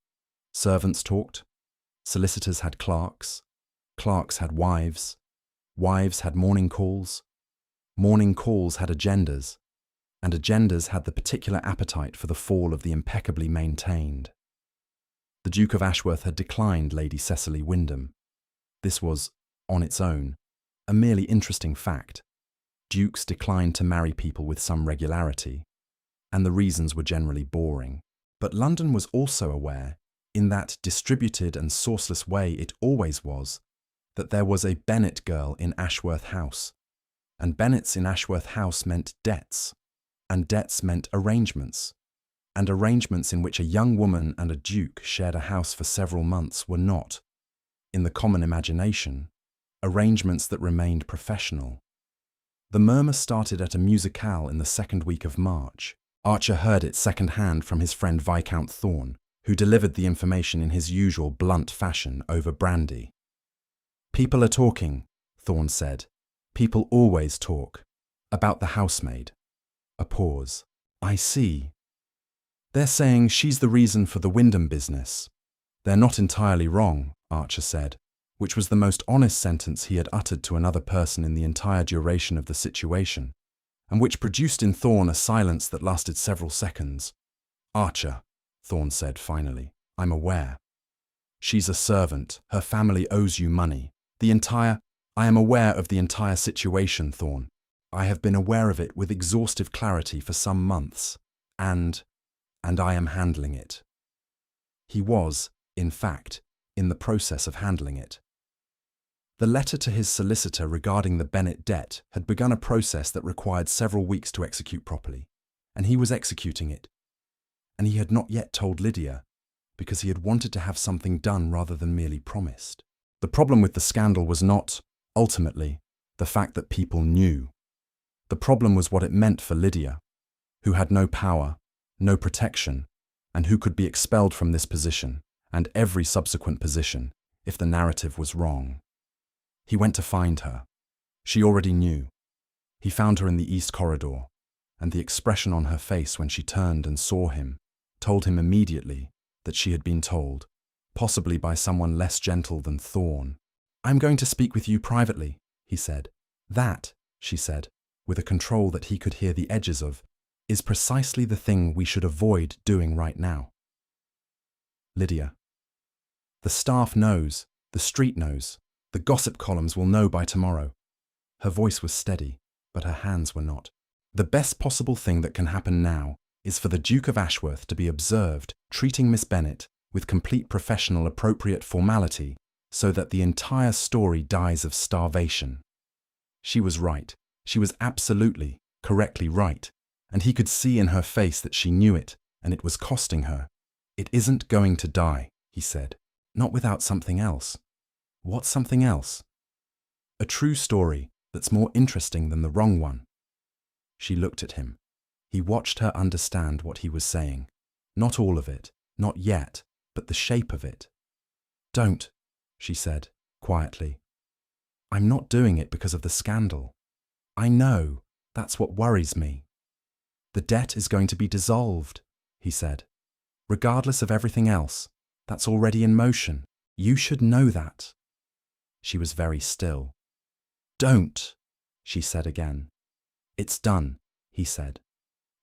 Servants talked, solicitors had clerks, clerks had wives, wives had morning calls had agendas, and agendas had the particular appetite for the fall of the impeccably maintained. The Duke of Ashworth had declined Lady Cecily Wyndham. This was, on its own, a merely interesting fact. Dukes declined to marry people with some regularity, and the reasons were generally boring. But London was also aware, in that distributed and sourceless way it always was, that there was a Bennet girl in Ashworth House, and Bennets in Ashworth House meant debts, and debts meant arrangements, and arrangements in which a young woman and a duke shared a house for several months were not, in the common imagination, arrangements that remained professional. The murmur started at a musicale in the second week of March. Archer heard it second-hand from his friend Viscount Thorn, who delivered the information in his usual blunt fashion over brandy. "People are talking," Thorn said. "People always talk. About the housemaid." A pause. "I see. They're saying she's the reason for the Wyndham business." "They're not entirely wrong," Archer said, which was the most honest sentence he had uttered to another person in the entire duration of the situation, and which produced in Thorn a silence that lasted several seconds. "Archer," Thorn said finally, "I'm aware. She's a servant. Her family owes you money. I am aware of the entire situation, Thorn. I have been aware of it with exhaustive clarity for some months, and I am handling it." He was, in fact, in the process of handling it. The letter to his solicitor regarding the Bennet debt had begun a process that required several weeks to execute properly, and he was executing it. And he had not yet told Lydia, because he had wanted to have something done rather than merely promised. The problem with the scandal was not, ultimately, the fact that people knew. The problem was what it meant for Lydia, who had no power, no protection, and who could be expelled from this position, and every subsequent position, if the narrative was wrong. He went to find her. She already knew. He found her in the east corridor, and the expression on her face when she turned and saw him told him immediately that she had been told, possibly by someone less gentle than Thorn. "I'm going to speak with you privately," he said. "That," she said, with a control that he could hear the edges of, "is precisely the thing we should avoid doing right now." Lydia. "The staff knows, the street knows, the gossip columns will know by tomorrow." Her voice was steady, but her hands were not. "The best possible thing that can happen now is for the Duke of Ashworth to be observed treating Miss Bennet with complete professional appropriate formality so that the entire story dies of starvation." She was right. She was absolutely, correctly right, and he could see in her face that she knew it, and it was costing her. "It isn't going to die," he said. "Not without something else." "What's something else?" "A true story that's more interesting than the wrong one." She looked at him. He watched her understand what he was saying. Not all of it, not yet, but the shape of it. "Don't," she said, quietly. "I'm not doing it because of the scandal. I know, that's what worries me." "The debt is going to be dissolved," he said. "Regardless of everything else, that's already in motion. You should know that." She was very still. "Don't," she said again. "It's done," he said.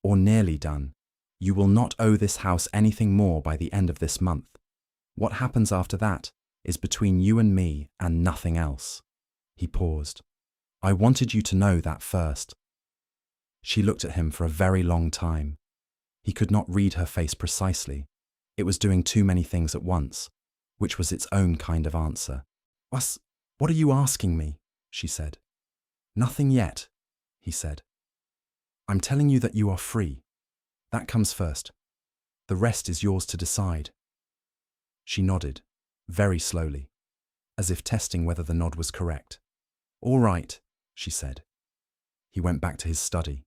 "Or nearly done. You will not owe this house anything more by the end of this month. What happens after that is between you and me and nothing else." He paused. "I wanted you to know that first." She looked at him for a very long time. He could not read her face precisely. It was doing too many things at once, which was its own kind of answer. What are you asking me?" she said. "Nothing yet," he said. "I'm telling you that you are free. That comes first. The rest is yours to decide." She nodded, very slowly. as if testing whether the nod was correct. "All right," she said. He went back to his study.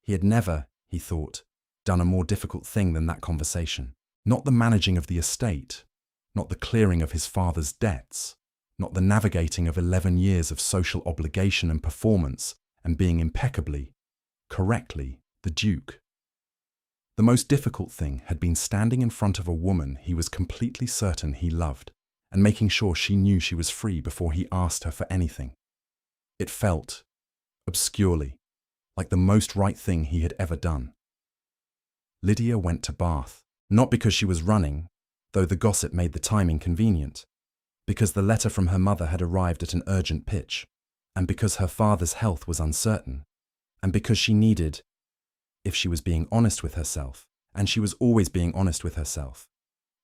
He had never, he thought, done a more difficult thing than that conversation. Not the managing of the estate, not the clearing of his father's debts, not the navigating of 11 years of social obligation and performance and being impeccably, correctly, the Duke. The most difficult thing had been standing in front of a woman he was completely certain he loved and making sure she knew she was free before he asked her for anything. It felt, obscurely, like the most right thing he had ever done. Lydia went to Bath, not because she was running, though the gossip made the timing convenient, because the letter from her mother had arrived at an urgent pitch, and because her father's health was uncertain, and because she needed, if she was being honest with herself, and she was always being honest with herself,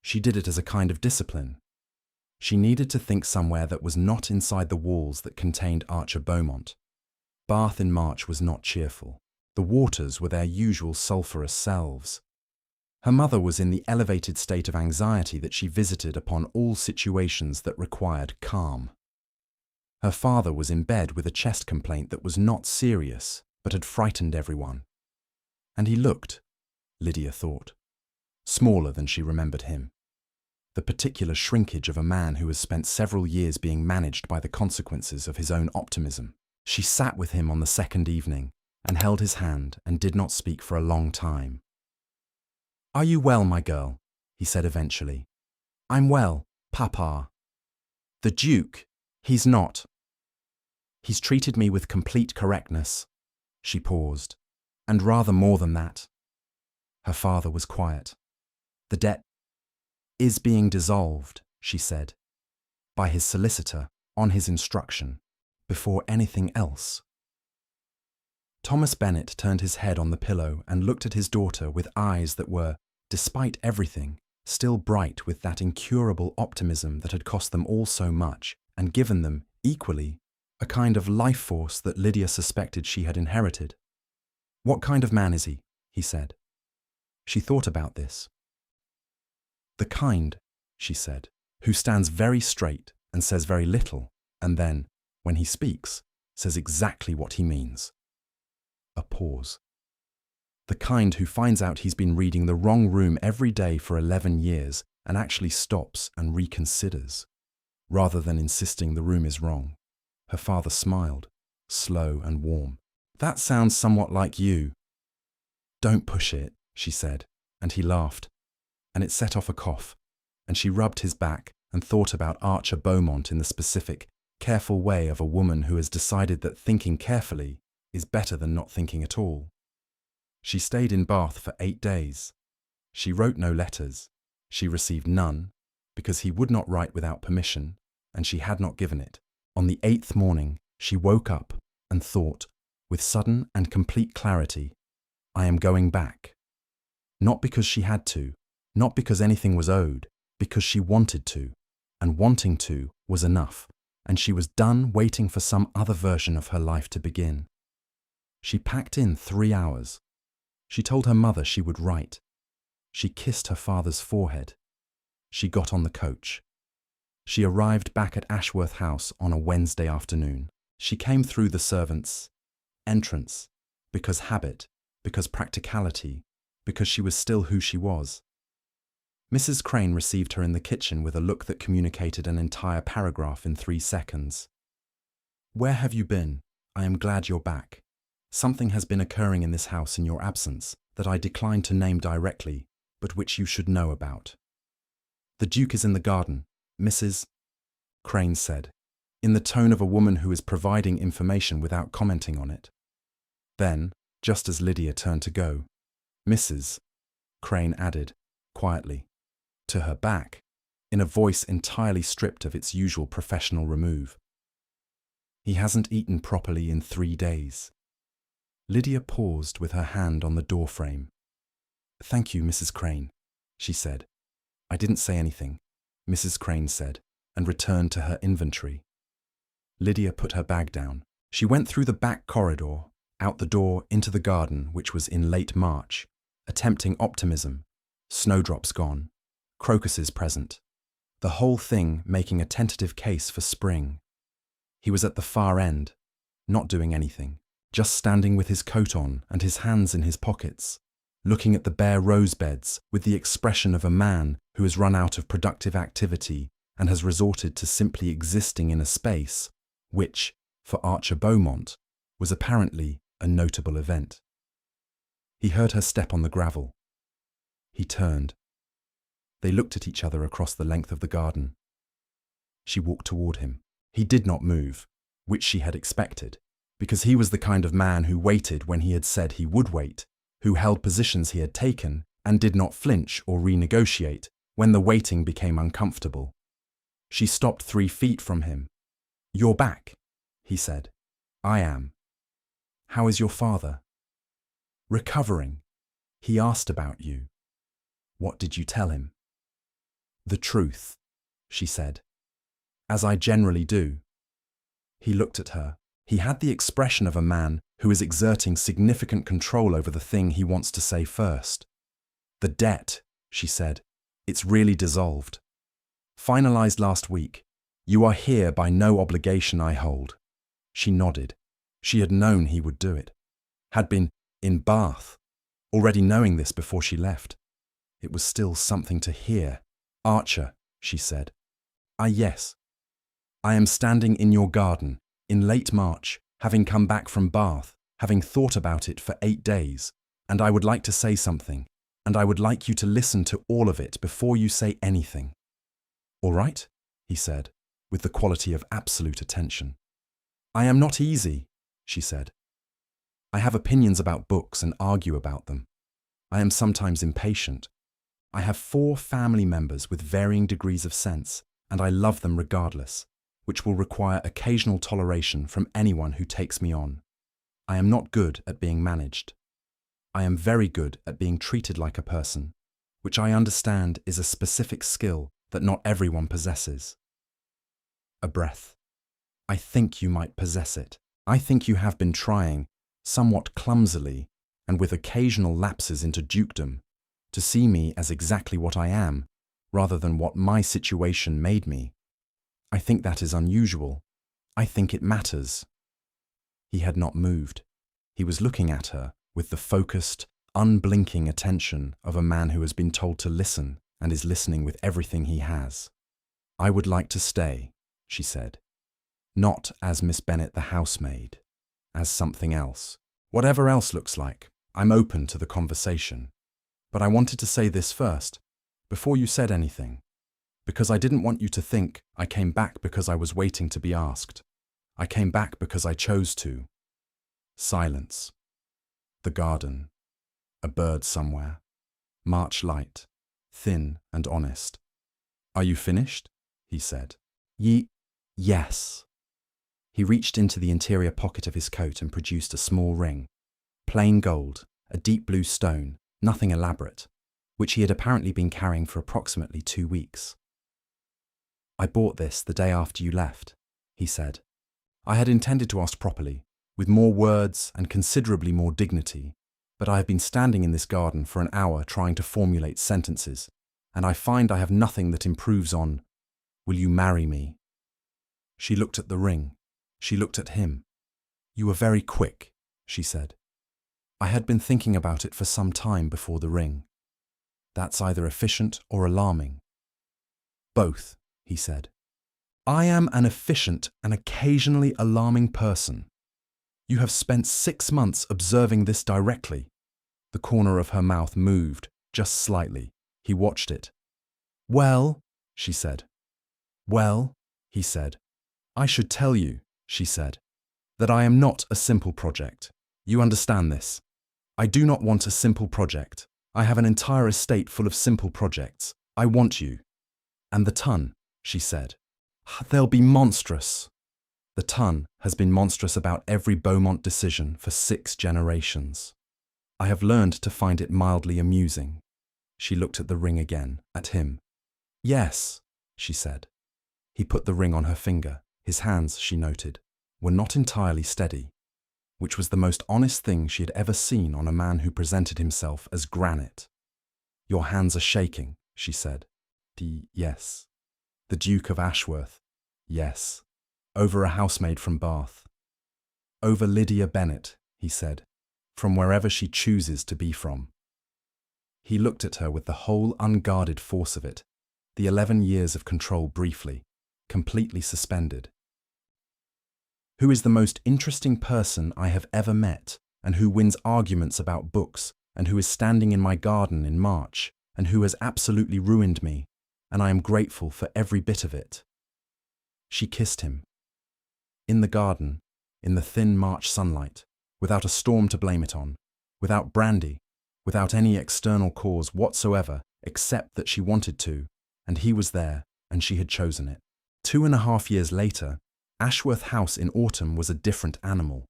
she did it as a kind of discipline. She needed to think somewhere that was not inside the walls that contained Archer Beaumont. Bath in March was not cheerful. The waters were their usual sulphurous selves. Her mother was in the elevated state of anxiety that she visited upon all situations that required calm. Her father was in bed with a chest complaint that was not serious, but had frightened everyone. And he looked, Lydia thought, smaller than she remembered him. The particular shrinkage of a man who has spent several years being managed by the consequences of his own optimism. She sat with him on the second evening and held his hand and did not speak for a long time. "Are you well, my girl?" he said eventually. "I'm well, Papa." "The Duke, he's not. He's treated me with complete correctness." She paused. "And rather more than that." Her father was quiet. "The debt is being dissolved," she said, "by his solicitor, on his instruction, before anything else." Thomas Bennet turned his head on the pillow and looked at his daughter with eyes that were, despite everything, still bright with that incurable optimism that had cost them all so much and given them, equally, a kind of life force that Lydia suspected she had inherited. "What kind of man is he?" he said. She thought about this. "The kind," she said, "who stands very straight and says very little, and then, when he speaks, says exactly what he means." A pause. "The kind who finds out he's been reading the wrong room every day for 11 years and actually stops and reconsiders, rather than insisting the room is wrong." Her father smiled, slow and warm. "That sounds somewhat like you." "Don't push it," she said, and he laughed, and it set off a cough, and she rubbed his back and thought about Archer Beaumont in the specific, careful way of a woman who has decided that thinking carefully is better than not thinking at all. She stayed in Bath for 8 days. She wrote no letters. She received none, because he would not write without permission, and she had not given it. On the 8th morning, she woke up and thought, with sudden and complete clarity, "I am going back." Not because she had to, not because anything was owed, because she wanted to, and wanting to was enough, and she was done waiting for some other version of her life to begin. She packed in 3 hours. She told her mother she would write. She kissed her father's forehead. She got on the coach. She arrived back at Ashworth House on a Wednesday afternoon. She came through the servants' entrance, because habit, because practicality, because she was still who she was. Mrs. Crane received her in the kitchen with a look that communicated an entire paragraph in 3 seconds. "Where have you been? I am glad you're back. Something has been occurring in this house in your absence that I decline to name directly, but which you should know about." "The Duke is in the garden," Mrs. Crane said, in the tone of a woman who is providing information without commenting on it. Then, just as Lydia turned to go, Mrs. Crane added, quietly, to her back, in a voice entirely stripped of its usual professional remove, "He hasn't eaten properly in 3 days." Lydia paused with her hand on the door frame. "Thank you, Mrs. Crane," she said. "I didn't say anything," Mrs. Crane said, and returned to her inventory. Lydia put her bag down. She went through the back corridor, out the door into the garden, which was in late March, attempting optimism, snowdrops gone, crocuses present, the whole thing making a tentative case for spring. He was at the far end, not doing anything, just standing with his coat on and his hands in his pockets, looking at the bare rose beds with the expression of a man who has run out of productive activity and has resorted to simply existing in a space which, for Archer Beaumont, was apparently a notable event. He heard her step on the gravel. He turned. They looked at each other across the length of the garden. She walked toward him. He did not move, which she had expected, because he was the kind of man who waited when he had said he would wait, who held positions he had taken and did not flinch or renegotiate when the waiting became uncomfortable. She stopped 3 feet from him. "You're back," he said. "I am. How is your father?" "Recovering. He asked about you." "What did you tell him?" "The truth," she said, "as I generally do." He looked at her. He had the expression of a man who is exerting significant control over the thing he wants to say first. "The debt," she said. "It's really dissolved. Finalized last week. You are here by no obligation I hold." She nodded. She had known he would do it. Had been in Bath, already knowing this before she left. It was still something to hear. "Archer," she said. Yes. I am standing in your garden, in late March, having come back from Bath, having thought about it for 8 days, and I would like to say something, and I would like you to listen to all of it before you say anything." "All right," he said, with the quality of absolute attention. "I am not easy," she said. "I have opinions about books and argue about them. I am sometimes impatient. I have 4 family members with varying degrees of sense, and I love them regardless, which will require occasional toleration from anyone who takes me on. I am not good at being managed. I am very good at being treated like a person, which I understand is a specific skill that not everyone possesses." A breath. "I think you might possess it. I think you have been trying, somewhat clumsily, and with occasional lapses into dukedom, to see me as exactly what I am, rather than what my situation made me. I think that is unusual. I think it matters." He had not moved. He was looking at her with the focused, unblinking attention of a man who has been told to listen and is listening with everything he has. "I would like to stay," she said. "Not as Miss Bennet the housemaid, as something else. Whatever else looks like, I'm open to the conversation. But I wanted to say this first, before you said anything, because I didn't want you to think I came back because I was waiting to be asked. I came back because I chose to." Silence. The garden. A bird somewhere. March light. Thin and honest. "Are you finished?" he said. Yes." He reached into the interior pocket of his coat and produced a small ring. Plain gold, a deep blue stone, nothing elaborate, which he had apparently been carrying for approximately 2 weeks. "I bought this the day after you left," he said. "I had intended to ask properly, with more words and considerably more dignity, but I have been standing in this garden for an hour trying to formulate sentences, and I find I have nothing that improves on, 'Will you marry me?'" She looked at the ring. She looked at him. "You were very quick," she said. "I had been thinking about it for some time before the ring. That's either efficient or alarming." "Both," he said. "I am an efficient and occasionally alarming person. You have spent 6 months observing this directly." The corner of her mouth moved, just slightly. He watched it. "Well," she said. "Well," he said. "I should tell you," she said, "that I am not a simple project. You understand this. I do not want a simple project. I have an entire estate full of simple projects. I want you." "And the ton," she said. "They'll be monstrous." "The ton has been monstrous about every Beaumont decision for 6 generations. I have learned to find it mildly amusing." She looked at the ring again, at him. "Yes," she said. He put the ring on her finger. His hands, she noted, were not entirely steady, which was the most honest thing she had ever seen on a man who presented himself as granite. "Your hands are shaking," she said. Yes." The Duke of Ashworth. Yes. Over a housemaid from Bath. Over Lydia Bennet, he said, from wherever she chooses to be from. He looked at her with the whole unguarded force of it, the 11 years of control briefly, completely suspended. Who is the most interesting person I have ever met, and who wins arguments about books, and who is standing in my garden in March, and who has absolutely ruined me, and I am grateful for every bit of it. She kissed him. In the garden, in the thin March sunlight, without a storm to blame it on, without brandy, without any external cause whatsoever except that she wanted to, and he was there, and she had chosen it. 2.5 years later, Ashworth House in autumn was a different animal.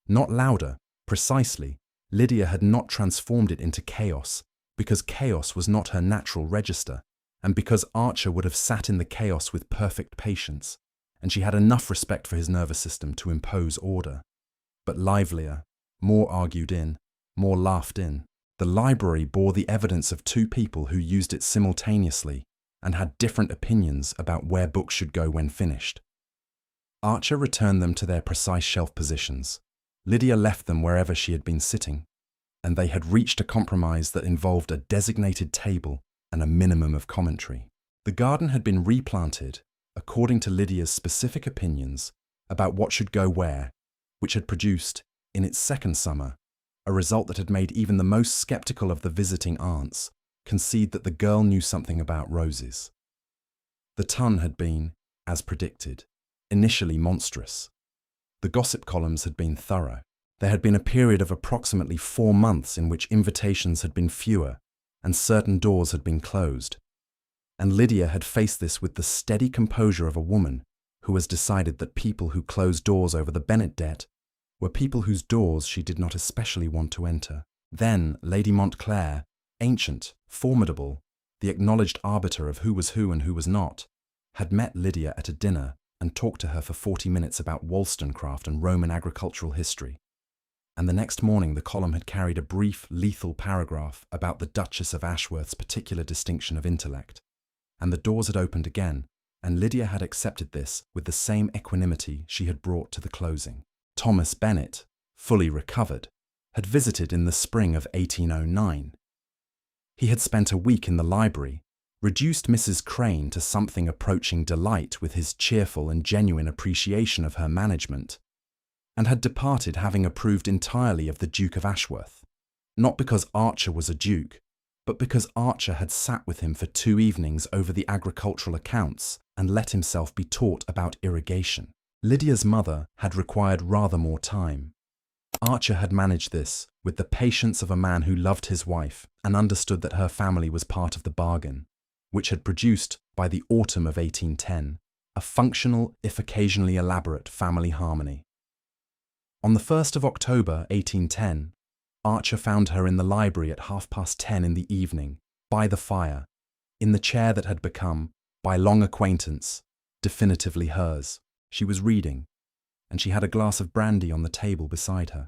Not louder, precisely. Lydia had not transformed it into chaos, because chaos was not her natural register, and because Archer would have sat in the chaos with perfect patience, and she had enough respect for his nervous system to impose order. But livelier, more argued in, more laughed in. The library bore the evidence of two people who used it simultaneously and had different opinions about where books should go when finished. Archer returned them to their precise shelf positions. Lydia left them wherever she had been sitting, and they had reached a compromise that involved a designated table and a minimum of commentary. The garden had been replanted according to Lydia's specific opinions about what should go where, which had produced, in its second summer, a result that had made even the most sceptical of the visiting aunts concede that the girl knew something about roses. The ton had been, as predicted, initially monstrous. The gossip columns had been thorough. There had been a period of approximately 4 months in which invitations had been fewer and certain doors had been closed. And Lydia had faced this with the steady composure of a woman who has decided that people who close doors over the Bennet debt were people whose doors she did not especially want to enter. Then Lady Montclair, ancient, formidable, the acknowledged arbiter of who was who and who was not, had met Lydia at a dinner and talked to her for 40 minutes about Wollstonecraft and Roman agricultural history. And the next morning the column had carried a brief, lethal paragraph about the Duchess of Ashworth's particular distinction of intellect. And the doors had opened again, and Lydia had accepted this with the same equanimity she had brought to the closing. Thomas Bennet, fully recovered, had visited in the spring of 1809. He had spent a week in the library, reduced Mrs. Crane to something approaching delight with his cheerful and genuine appreciation of her management, and had departed having approved entirely of the Duke of Ashworth, not because Archer was a duke, but because Archer had sat with him for 2 evenings over the agricultural accounts and let himself be taught about irrigation. Lydia's mother had required rather more time. Archer had managed this with the patience of a man who loved his wife and understood that her family was part of the bargain, which had produced, by the autumn of 1810, a functional, if occasionally elaborate, family harmony. On the 1st of October 1810, Archer found her in the library at 10:30 in the evening, by the fire, in the chair that had become, by long acquaintance, definitively hers. She was reading, and she had a glass of brandy on the table beside her,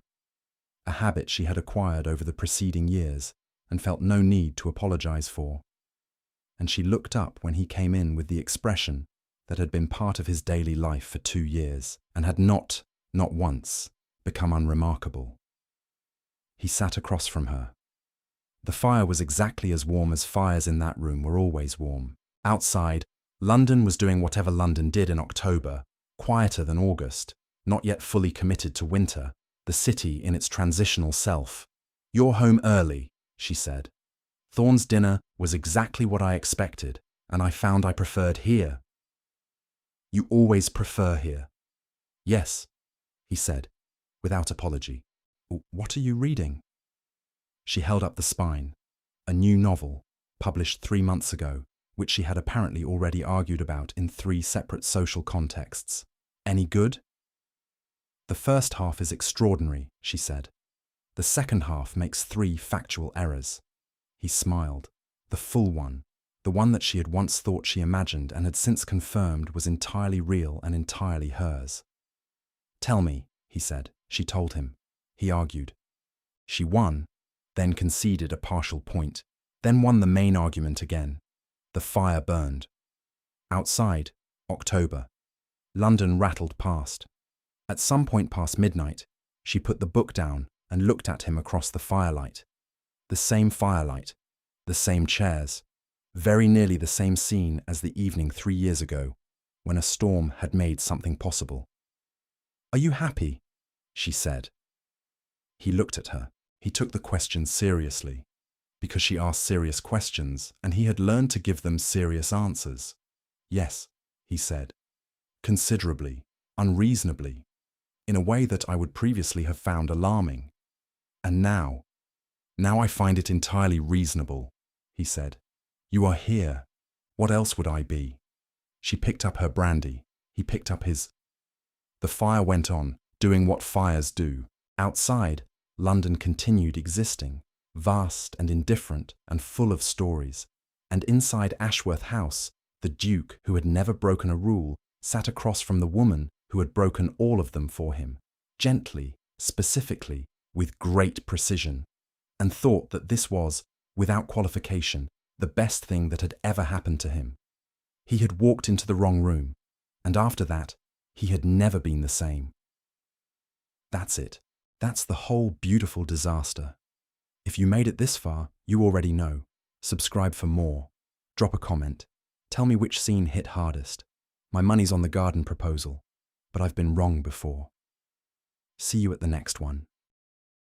a habit she had acquired over the preceding years and felt no need to apologize for. And she looked up when he came in with the expression that had been part of his daily life for 2 years and had not once, become unremarkable. He sat across from her. The fire was exactly as warm as fires in that room were always warm. Outside, London was doing whatever London did in October, quieter than August, not yet fully committed to winter, the city in its transitional self. "You're home early," she said. "Thorne's dinner was exactly what I expected, and I found I preferred here." "You always prefer here." "Yes," he said, without apology. "What are you reading?" She held up The Spine, a new novel, published 3 months ago, which she had apparently already argued about in 3 separate social contexts. "Any good?" "The first half is extraordinary," she said. "The second half makes 3 factual errors." He smiled. The full one, the one that she had once thought she imagined and had since confirmed was entirely real and entirely hers. "Tell me," he said. She told him. He argued. She won, then conceded a partial point, then won the main argument again. The fire burned. Outside, October. London rattled past. At some point past midnight, she put the book down and looked at him across the firelight. The same firelight, the same chairs, very nearly the same scene as the evening 3 years ago, when a storm had made something possible. "Are you happy?" she said. He looked at her. He took the question seriously, because she asked serious questions, and he had learned to give them serious answers. "Yes," he said, "considerably, unreasonably, in a way that I would previously have found alarming. And now I find it entirely reasonable," he said. "You are here. What else would I be?" She picked up her brandy. He picked up his. The fire went on, doing what fires do. Outside, London continued existing, vast and indifferent and full of stories. And inside Ashworth House, the Duke, who had never broken a rule, sat across from the woman who had broken all of them for him, gently, specifically, with great precision, and thought that this was, without qualification, the best thing that had ever happened to him. He had walked into the wrong room, and after that, he had never been the same. That's it. That's the whole beautiful disaster. If you made it this far, you already know. Subscribe for more. Drop a comment. Tell me which scene hit hardest. My money's on the garden proposal, but I've been wrong before. See you at the next one.